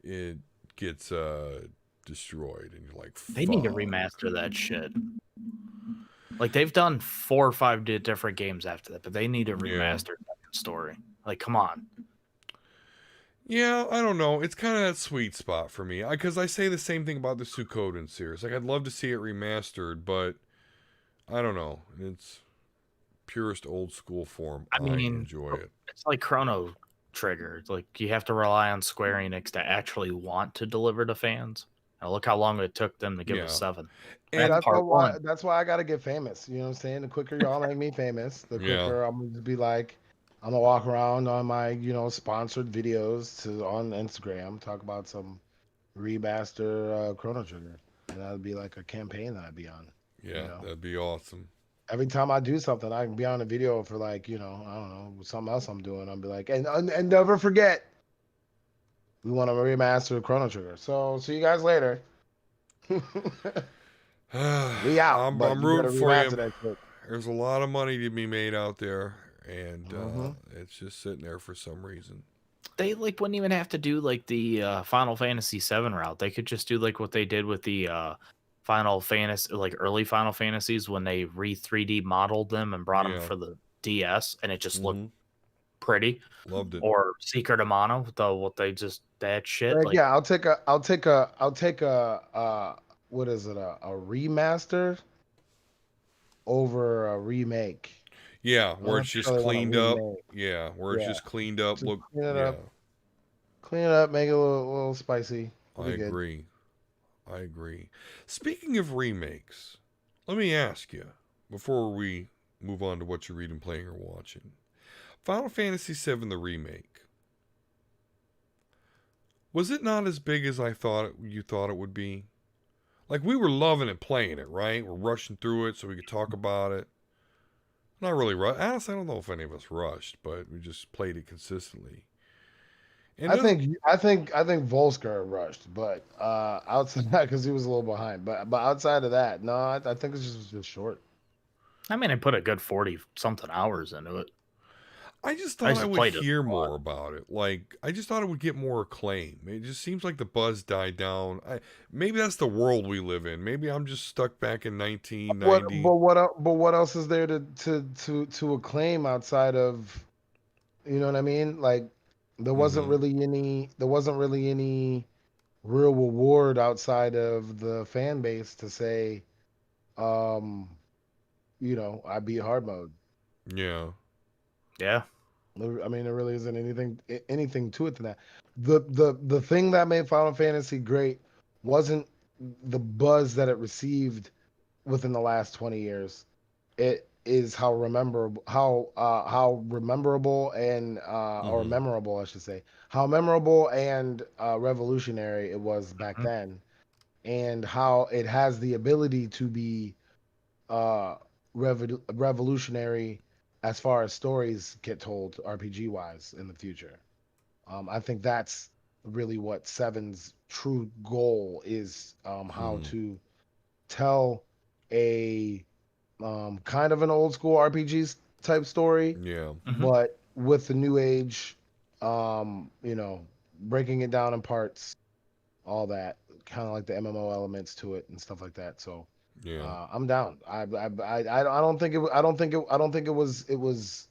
it gets destroyed, and you're like, fuck. They need to remaster that shit. Like, they've done 4 or 5 different games after that, but they need to remaster that story. Like, come on. Yeah, I don't know. It's kind of that sweet spot for me. Because I say the same thing about the Suikoden series. Like, I'd love to see it remastered, but I don't know. It's purest old school form. I enjoy it. It's like Chrono Trigger. It's like, you have to rely on Square Enix to actually want to deliver to fans. Now, look how long it took them to give us 7. And that's why I gotta get famous. You know what I'm saying? The quicker y'all make me famous, the quicker I'm gonna be like, I'm gonna walk around on my, sponsored videos on Instagram, talk about some remaster Chrono Trigger, and that'd be like a campaign that I'd be on. Yeah, that'd be awesome. Every time I do something, I can be on a video for like, I don't know, something else I'm doing. I'll be like, and never forget, we want to remaster Chrono Trigger. So see you guys later. We out. I'm rooting for you. There's a lot of money to be made out there, and it's just sitting there for some reason. They wouldn't even have to do like the Final Fantasy VII route. They could just do like what they did with the Final Fantasy, like early Final Fantasies, when they 3D modeled them and brought them for the DS, and it just looked pretty. Loved it. Or Secret of Mana, that shit. Like, yeah, I'll take a what is it, a remaster over a remake. Yeah, where it's just cleaned up. Yeah, where it's just cleaned up. Just clean it up, make it a little spicy. I agree. Speaking of remakes, let me ask you, before we move on to what you're reading, playing, or watching. Final Fantasy VII, the remake. Was it not as big as you thought it would be? Like, we were loving it playing it, right? We're rushing through it so we could talk about it. Not really honestly, I don't know if any of us rushed, but we just played it consistently. And I think Volsker rushed, but outside that, because he was a little behind. But outside of that, no, I think it's just short. I mean, I put a good 40 something hours into it. I just I thought I just would played it hear a lot. more about it. Like, I just thought it would get more acclaim. It just seems like the buzz died down. Maybe that's the world we live in. Maybe I'm just stuck back in 1990. But what else is there to acclaim outside of, you know what I mean? Like, Mm-hmm. there wasn't really any real reward outside of the fan base to say, um, I beat hard mode. Yeah. Yeah. I mean, there really isn't anything to it than that. The thing that made Final Fantasy great wasn't the buzz that it received within the last 20 years. It is how rememberable and or Mm-hmm. memorable, I should say, how memorable and revolutionary it was back Mhm. then, and how it has the ability to be uh revolutionary as far as stories get told RPG wise in the future. I think that's really what Seven's true goal is, how Hmm. to tell a kind of an old school RPG type story, Yeah. Mhm. but with the new age, breaking it down in parts, all that, kind of like the MMO elements to it and stuff like that. So Yeah. I'm down. I don't think it. I don't think it was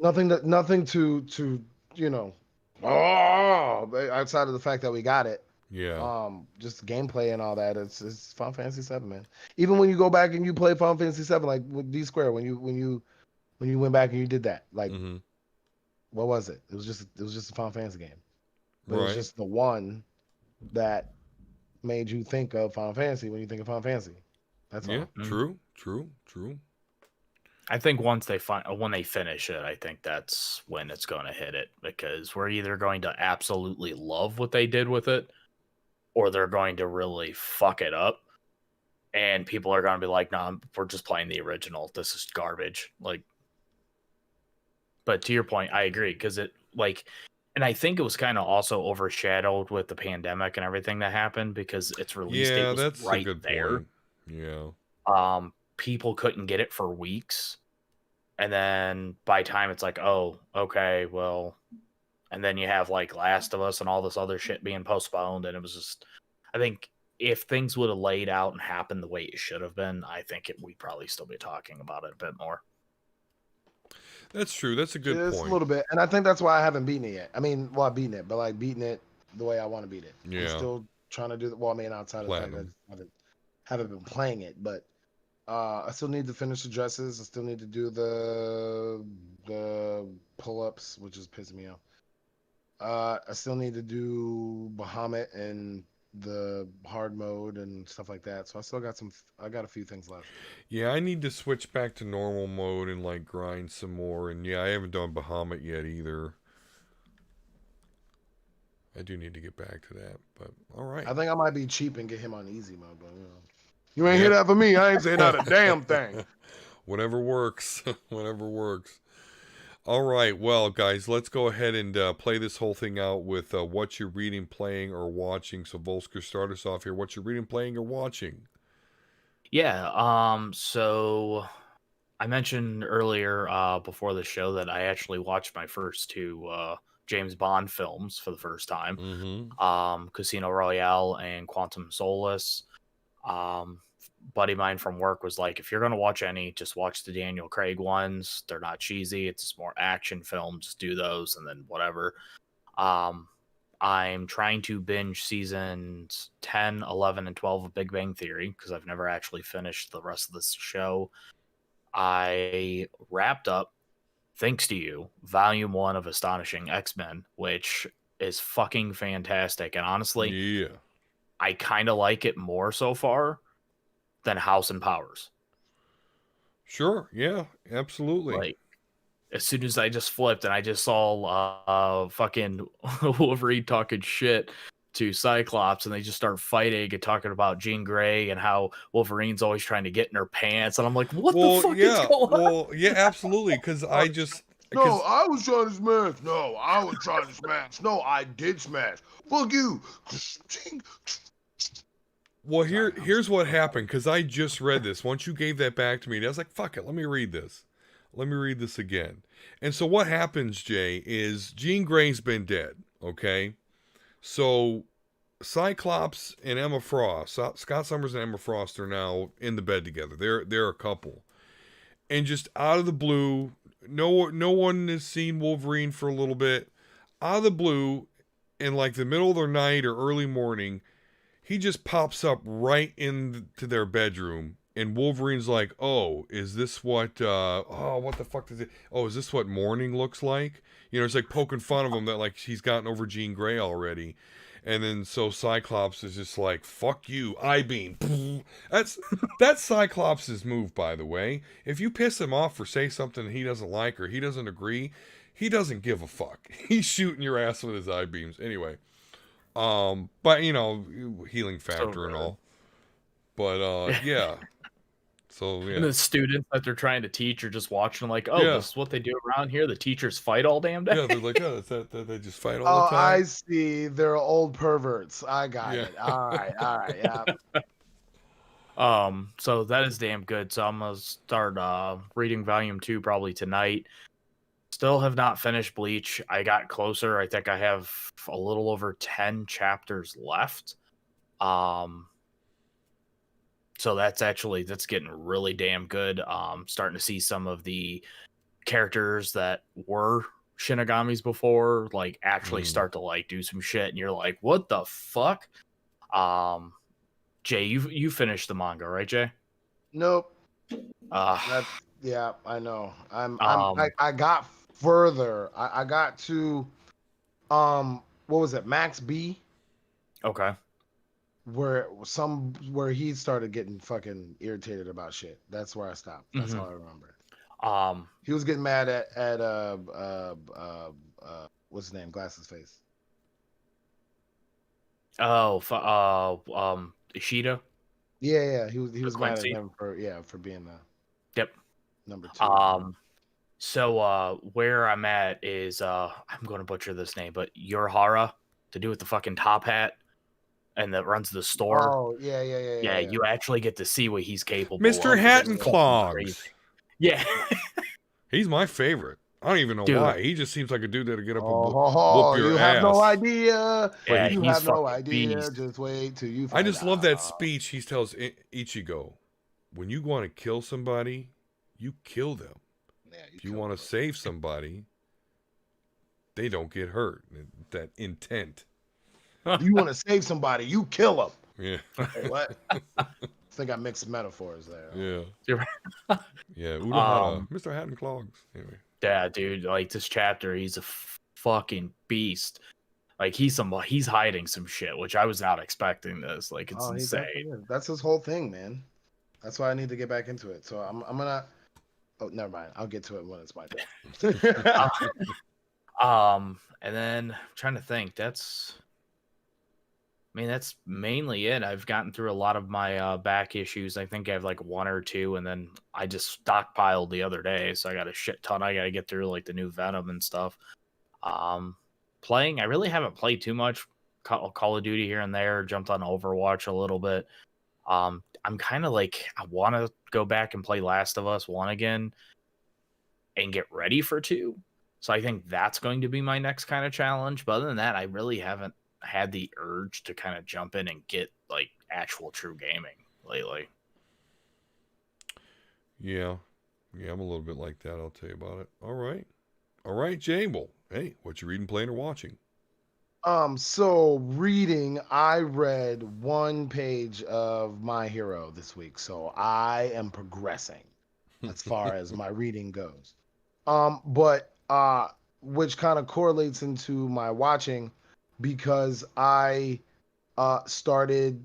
nothing to you know. Oh, outside of the fact that we got it, Yeah. just gameplay and all that. It's Final Fantasy VII, man. Even when you go back and you play Final Fantasy VII, like with Dsquare, when you went back and you did that, like Mm-hmm. what was it? It was just a Final Fantasy game, but it was Right. just the one that made you think of Final Fantasy when you think of Final Fantasy. That's Yeah. all. Mhm. True. True. True. I think when they finish it, I think that's when it's going to hit it, because we're either going to absolutely love what they did with it, or they're going to really fuck it up, and people are going to be like, "No, we're just playing the original. This is garbage." Like, but to your point, I agree, because and I think it was kind of also overshadowed with the pandemic and everything that happened, because its release date Yeah, was that's a right good there. point. Yeah. People couldn't get it for weeks, and then by time it's like, oh, okay, well, and then you have like Last of Us and all this other shit being postponed, and it was just, I think if things would have laid out and happened the way it should have been, I think we'd probably still be talking about it a bit more. That's true. That's a good Just a point. little bit, and I think that's why I haven't beaten it yet. I mean, well, I've beaten it, but like beating it the way I want to beat it. I'm Yeah. still trying to do the. Well, I mean, outside of the fact that Platinum. I haven't been playing it, but I still need to finish the dresses. I still need to do the pull ups, which is pissing me off. I still need to do Bahamut and the hard mode and stuff like that. So I still got I got a few things left. Yeah, I need to switch back to normal mode and like grind some more. And yeah, I haven't done Bahamut yet either. I do need to get back to that. But all right. I think I might be cheap and get him on easy mode, but you ain't hear Yep. that for me. I ain't saying not a damn thing. Whatever works. Whatever works. All right. Well, guys, let's go ahead and play this whole thing out with what you're reading, playing, or watching. So, Volsker, start us off here. What you're reading, playing, or watching? Yeah. So I mentioned earlier before the show that I actually watched my first two James Bond films for the first time. Mm-hmm. Casino Royale and Quantum Solace. Um, buddy of mine from work was like, if you're gonna watch any, just watch the Daniel Craig ones. They're not cheesy. It's just more action film. Just do those and then whatever. Um, I'm trying to binge seasons 10, 11, and 12 of Big Bang Theory because I've never actually finished the rest of this show. I wrapped up, thanks to you, volume 1 of Astonishing X-Men, which is fucking fantastic. And honestly, Yeah. I kind of like it more so far than House and Powers. Sure. Yeah. Absolutely. Like, as soon as I just flipped and I just saw fucking Wolverine talking shit to Cyclops, and they just start fighting and talking about Jean Grey and how Wolverine's always trying to get in her pants, and I'm like, what the fuck is going on? Well, yeah, absolutely. Because I just No, I was trying to smash. No, I was trying to smash. No, I did smash. Fuck you. well, here's what happened. Because I just read this. Once you gave that back to me, I was like, fuck it, let me read this. Let me read this again. And so what happens, Jay, is Jean Grey's been dead. Okay. So Cyclops and Emma Frost, Scott Summers and Emma Frost are now in the bed together. They're a couple, and just out of the blue, no one has seen Wolverine for a little bit. Out of the blue, in like the middle of the night or early morning, he just pops up right into their bedroom, and Wolverine's like, "Oh, is this what? What the fuck does it? Oh, is this what morning looks like?" You know, it's like poking fun of him that like he's gotten over Jean Grey already. And then so Cyclops is just like, fuck you, I-beam. That's Cyclops' move, by the way. If you piss him off or say something he doesn't like or he doesn't agree, he doesn't give a fuck. He's shooting your ass with his I-beams. Anyway. But you know, healing factor and all. But yeah. So yeah. And the students that they're trying to teach are just watching, like, oh, this is what they do around here. The teachers fight all damn day. Yeah, they're like, oh, they just fight all the time. I see. They're old perverts. I got it. All right, yeah. So that is damn good. So I'm gonna start reading volume 2 probably tonight. Still have not finished Bleach. I got closer. I think I have a little over 10 chapters left. So that's getting really damn good. Starting to see some of the characters that were Shinigami's before, like actually start to like do some shit, and you're like, what the fuck? Jay, you finished the manga, right, Jay? Nope. Yeah, I know. I got further. I got to what was it, Max B? Okay. Where he started getting fucking irritated about shit. That's where I stopped. That's all I remember. He was getting mad at what's his name? Glasses face. Ishida. Yeah. He was mad at him for being number 2. So where I'm at is I'm going to butcher this name, but Yorhara, to do with the fucking top hat and that runs the store. Oh, yeah. You actually get to see what he's capable Mr. of. Hatton Clogs. Yeah. He's my favorite. I don't even know why. He just seems like a dude that'll get up and whoop your you ass. Have no idea. Yeah, you have no idea. Beast. Just wait till you find I just love that speech he tells Ichigo. When you want to kill somebody, you kill them. Yeah, if you want to save somebody, they don't get hurt. That intent. You want to save somebody, you kill them. Yeah. Hey, what? I think I mixed metaphors there. Yeah. Yeah. Mr. Hatton Clogs. Anyway. Yeah, dude. Like this chapter, he's a fucking beast. Like he's hiding some shit, which I was not expecting this. Like it's insane. That's his whole thing, man. That's why I need to get back into it. So I'm gonna. Oh, never mind. I'll get to it when it's my turn. And then I'm trying to think. That's mainly it. I've gotten through a lot of my back issues. I think I have like 1 or 2, and then I just stockpiled the other day, so I got a shit ton. I got to get through like the new Venom and stuff. Playing, I really haven't played too much Call of Duty here and there. Jumped on Overwatch a little bit. I'm kind of like, I want to go back and play Last of Us 1 again and get ready for 2. So I think that's going to be my next kind of challenge. But other than that, I really haven't had the urge to kind of jump in and get like actual true gaming lately. Yeah, I'm a little bit like that. I'll tell you about it. All right, Jay. Well, hey, what you reading, playing, or watching? So reading, I read 1 page of My Hero this week, so I am progressing as far as my reading goes. But which kind of correlates into my watching, because I started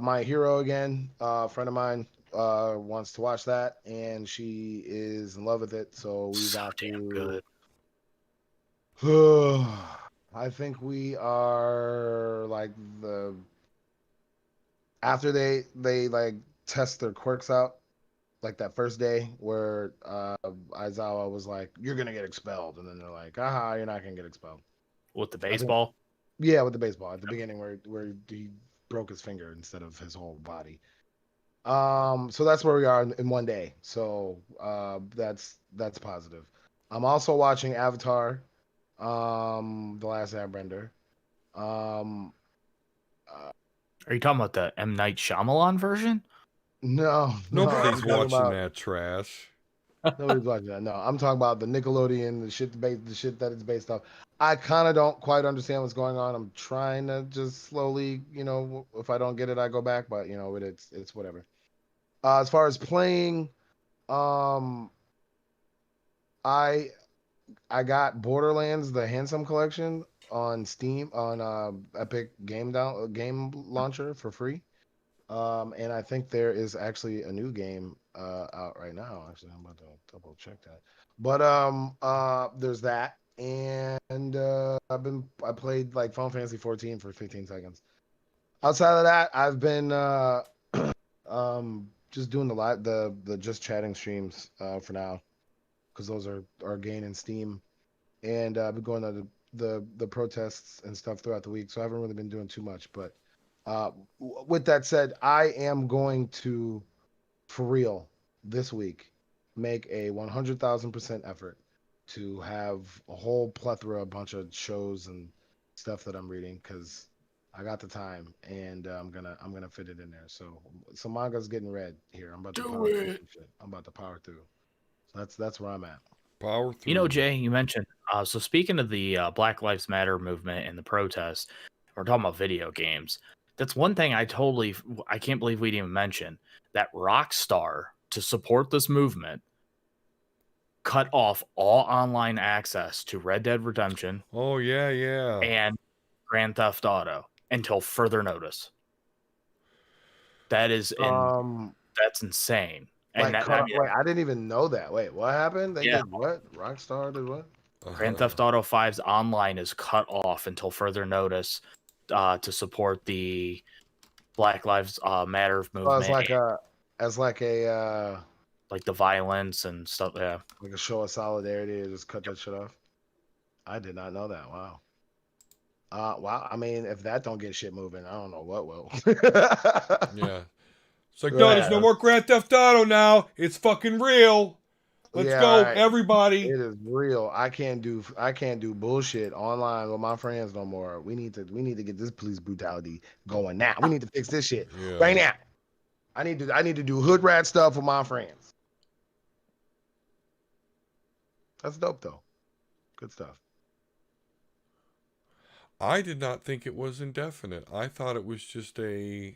My Hero again. A friend of mine wants to watch that, and she is in love with it. So we So got damn to. good. I think we are like the after they like test their quirks out, like that first day where Aizawa was like, "You're gonna get expelled," and then they're like, "Aha, you're not gonna get expelled." With the I think, baseball. yeah, with the baseball at the beginning where he broke his finger instead of his whole body. So that's where we are in one day. So that's positive. I'm also watching Avatar, The Last Airbender. Um, uh, Are you talking about the M Night Shyamalan version? no, I'm Nobody's talking watching about that trash. nobody's watching that. No, I'm talking about the Nickelodeon, the shit that it's based off. I kind of don't quite understand what's going on. I'm trying to just slowly, if I don't get it, I go back. But it's whatever. As far as playing, um, I I got Borderlands the Handsome Collection on Steam on Epic Game Launcher for free. And I think there is actually a new game out right now. Actually, I'm about to double check that. But there's that, and I played like Final Fantasy 14 for 15 seconds. Outside of that, I've been just doing the just chatting streams for now because those are gaining steam, and I've been going to the protests and stuff throughout the week, so I haven't really been doing too much. But with that said, I am going to, for real, this week, make a 100,000% effort to have a whole plethora, a bunch of shows and stuff that I'm reading because I got the time and I'm gonna fit it in there. So some manga's getting read here. I'm about to Do power through it. some shit. I'm about to power through. So that's where I'm at. Power You know, through. Jay, you mentioned. So speaking of the Black Lives Matter movement and the protests, we're talking about video games. That's one thing I can't believe we didn't even mention that Rockstar, to support this movement, cut off all online access to Red Dead Redemption Oh yeah, yeah. and Grand Theft Auto until further notice. That's insane. And Like that, cut I off. mean, Wait, I didn't even know that. Wait, what happened? They yeah, did what? Rockstar did what? Grand Theft Auto 5's online is cut off until further notice to support the Black Lives Matter Oh, as movement, like and, a as like a like the violence and stuff. Yeah, like a show of solidarity to just cut that shit off. I did not know that. Wow. Wow. I mean, if that don't get shit moving, I don't know what will. Yeah. It's like, no, there's no Yeah. more Grand Theft Auto now. It's fucking real. Let's Yeah, go, right. everybody. It is real. I can't do bullshit online with my friends no more. We need to get this police brutality going now. We need to fix this shit Yeah. right now. I need to do hood rat stuff with my friends. That's dope though. Good stuff. I did not think it was indefinite. I thought it was just a.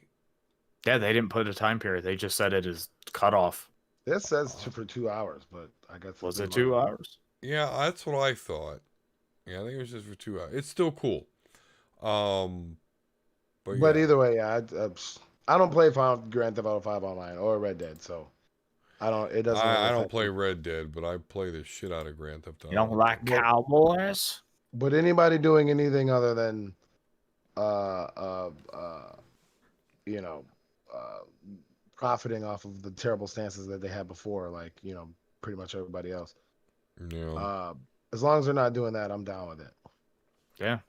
yeah. They didn't put a time period. They just said it is cut off. This says for 2 hours, but I guess Was they it might- 2 hours? Yeah, that's what I thought. Yeah, I think it was just for 2 hours. It's still cool. But But yeah. either way, yeah, I don't play Final Grand Theft Auto 5 online or Red Dead, so I don't. It doesn't really I don't affect play me. Red Dead, but I play the shit out of Grand Theft Auto. You don't like But cowboys? but anybody doing anything other than uh uh uh you know uh profiting off of the terrible stances that they had before, like pretty much everybody else. Yeah. Uh, as long as they're not doing that, I'm down with it. Yeah.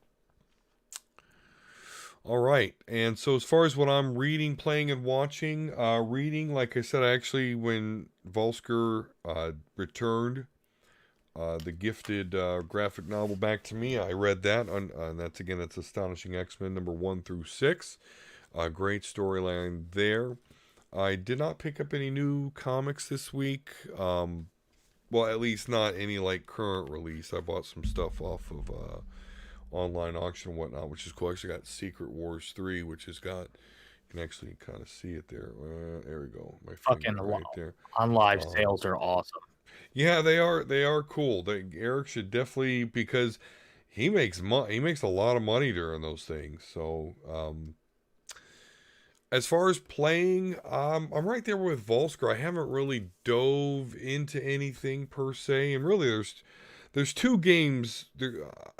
All right. And so as far as what I'm reading, playing, and watching, like I said, actually, when Vulsker returned the gifted graphic novel back to me, I read that. And that's, again, it's Astonishing X-Men number 1 through 6. Great storyline there. I did not pick up any new comics this week. Well, at least not any like current release. I bought some stuff off of online auction and whatnot, which is cool. I actually got Secret Wars 3, which has got, you can actually kind of see it there. There we go. My Fucking finger right there. on live sales are awesome. Yeah, they are cool. Eric should definitely, because he makes a lot of money during those things. So as far as playing, I'm right there with Vulsker. I haven't really dove into anything per se, and really, there's two games.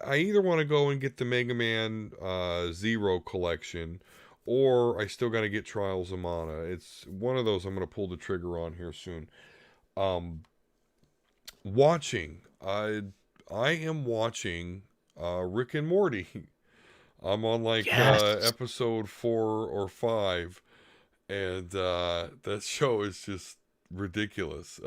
I either want to go and get the Mega Man Zero collection, or I still got to get Trials of Mana. It's one of those I'm going to pull the trigger on here soon. Um, watching, I am watching Rick and Morty. I'm on like Yes. episode 4 or 5, and that show is just ridiculous.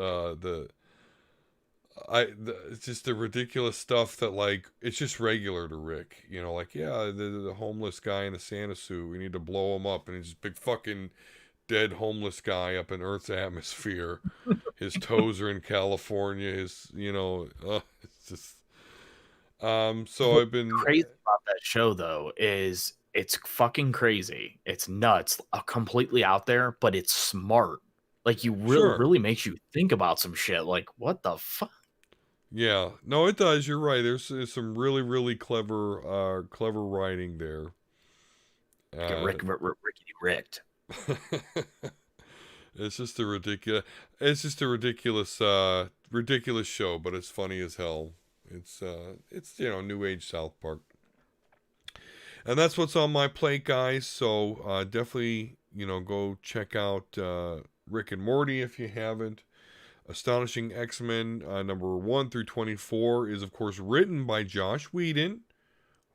It's just the ridiculous stuff that, like, it's just regular to Rick. You know, like, yeah, the homeless guy in a Santa suit. We need to blow him up, and he's just big fucking dead homeless guy up in Earth's atmosphere. His toes are in California. It's just. So What's I've been. crazy about that show though is it's fucking crazy. It's nuts, completely out there, but it's smart. Like you Sure. really makes you think about some shit. Like what the fuck? Yeah, no, it does. You're right. There's some really, really clever writing there. Get Uh, rickety ricked. it's just a ridiculous. It's just a ridiculous show, but it's funny as hell. It's new age South Park, and that's what's on my plate, guys. So definitely, go check out Rick and Morty if you haven't. Astonishing X-Men number 1 through 24 is, of course, written by Josh Whedon,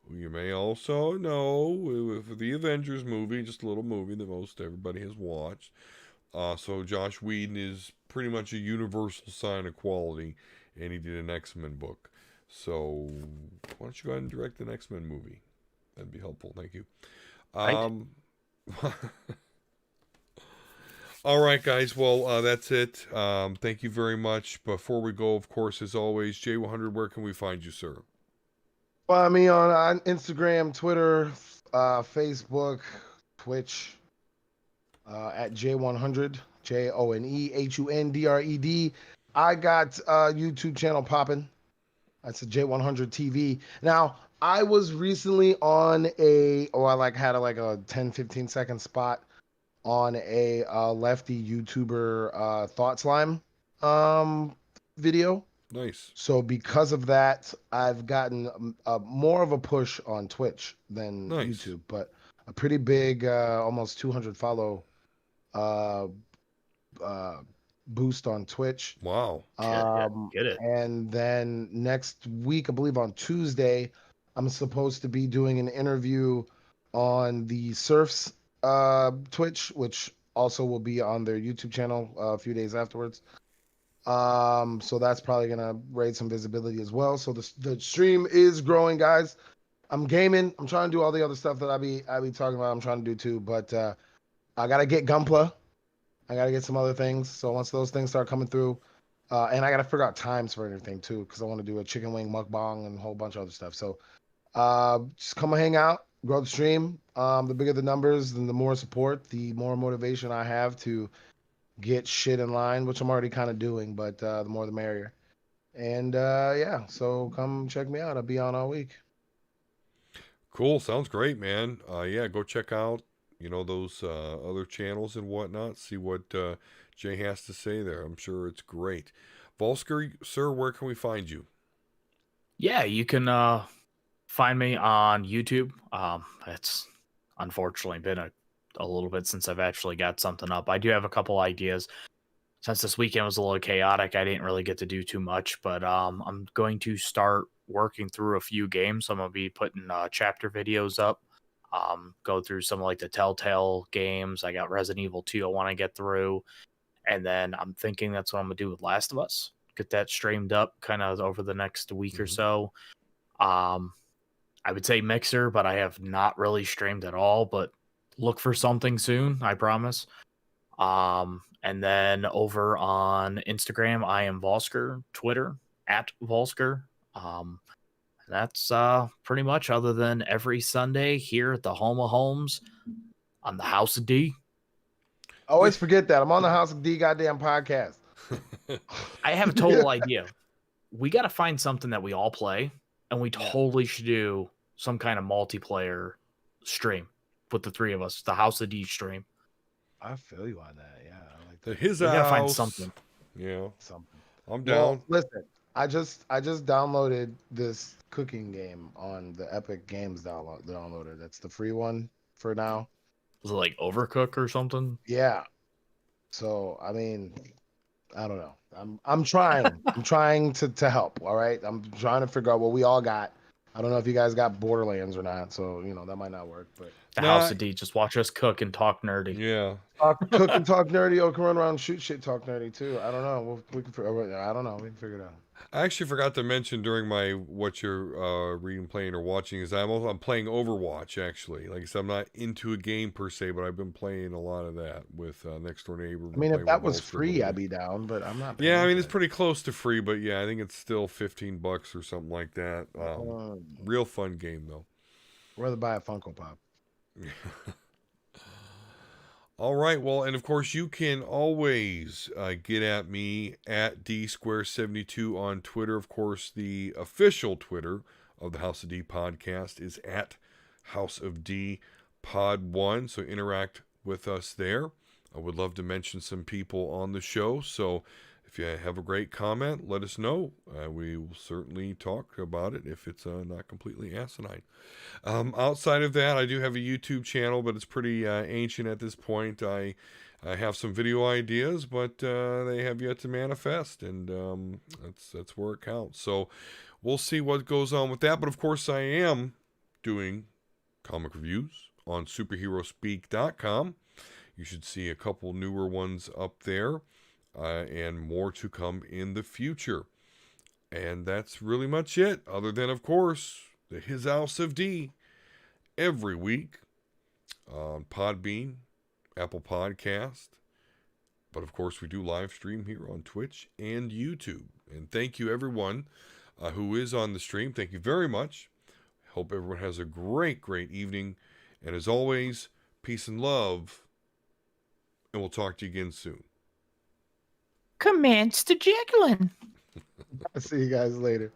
who you may also know for the Avengers movie, just a little movie that most everybody has watched. So Josh Whedon is pretty much a universal sign of quality, and he did an X-Men book. So why don't you go ahead and direct an X-Men movie? That'd be helpful. Thank you. All right, guys. Well, that's it. Thank you very much. Before we go, of course, as always, J-Onehundred, where can we find you, sir? Find me on Instagram, Twitter, Facebook, Twitch, at J-Onehundred, J-O-N-E-H-U-N-D-R-E-D. I got a YouTube channel popping. That's a J-Onehundred TV. Now, I was recently on I had a 10, 15 second spot on a lefty YouTuber Thought Slime video. Nice. So because of that, I've gotten more of a push on Twitch than YouTube, but a pretty big, almost 200 follow boost on Twitch. Wow. Get it. And then next week, I believe on Tuesday, I'm supposed to be doing an interview on the Surfs Twitch, which also will be on their YouTube channel a few days afterwards. So that's probably gonna raise some visibility as well. So the stream is growing, guys. I'm gaming. I'm trying to do all the other stuff that I be talking about. I'm trying to do too, but I gotta get Gunpla. I gotta get some other things. So once those things start coming through, and I gotta figure out times for everything too, because I want to do a chicken wing mukbang and a whole bunch of other stuff. So just come and hang out, grow the stream. The bigger the numbers, then the more support, the more motivation I have to get shit in line, which I'm already kind of doing, but the more the merrier. And yeah, so come check me out. I'll be on all week. Cool. Sounds great, man. Yeah, go check out, those other channels and whatnot. See what Jay has to say there. I'm sure it's great. Vulsker, sir, where can we find you? Yeah, you can find me on YouTube. It's unfortunately been a little bit since I've actually got something up. I do have a couple ideas. Since this weekend was a little chaotic, I didn't really get to do too much, but I'm going to start working through a few games. I'm going to be putting chapter videos up, go through some like the Telltale games. I got Resident Evil 2 I want to get through, and then I'm thinking that's what I'm going to do with Last of Us. Get that streamed up kind of over the next week or so. I would say Mixer, but I have not really streamed at all, but look for something soon, I promise. And then over on Instagram, I am Vulsker, Twitter at Vulsker. That's pretty much, other than every Sunday here at the Home of Homes on the House of D. I always forget that. I'm on the House of D goddamn podcast. I have a total idea. We got to find something that we all play, and we totally should do some kind of multiplayer stream with the three of us, the House of D stream. I feel you on that. Yeah, I like that. His We gotta find house. something. Yeah, Something. I'm Well, down. listen, I just downloaded this cooking game on the Epic Games downloader. That's the free one for now. Is it like Overcook or something? Yeah. So I mean, I don't know. I'm trying. I'm trying to help. All right. I'm trying to figure out what we all got. I don't know if you guys got Borderlands or not. So that might not work. But The Nah, House of D. Just watch us cook and talk nerdy. yeah. cook and talk nerdy, or can run around and shoot shit, talk nerdy too. I don't know. We can. I don't know. We can figure it out. I actually forgot to mention during my what you're reading, playing, or watching is I'm playing Overwatch actually. Like I said, I'm not into a game per se, but I've been playing a lot of that with Next Door Neighbor. I mean, if Playing that with was Vulsker a free, little I'd bit. be down. But I'm not. Yeah, I paying mean for it's it. pretty close to free, but yeah, I think it's still $15 or something like that. Real fun game though. Rather buy a Funko Pop. All right, well, and of course you can always get at me at Dsquare72 on Twitter. Of course, the official Twitter of the House of D podcast is at House of D Pod 1, so interact with us there. I would love to mention some people on the show, so if you have a great comment, let us know. We will certainly talk about it if it's not completely asinine. Outside of that, I do have a YouTube channel, but it's pretty ancient at this point. I have some video ideas, but they have yet to manifest, and that's where it counts. So we'll see what goes on with that. But of course, I am doing comic reviews on superheroespeak.com. You should see a couple newer ones up there, and more to come in the future. And that's really much it, other than, of course, His House of D every week on Podbean, Apple Podcast. But of course, we do live stream here on Twitch and YouTube. And thank you, everyone who is on the stream. Thank you very much. Hope everyone has a great, great evening. And as always, peace and love. And we'll talk to you again soon. Commence the jiggling. I'll see you guys later.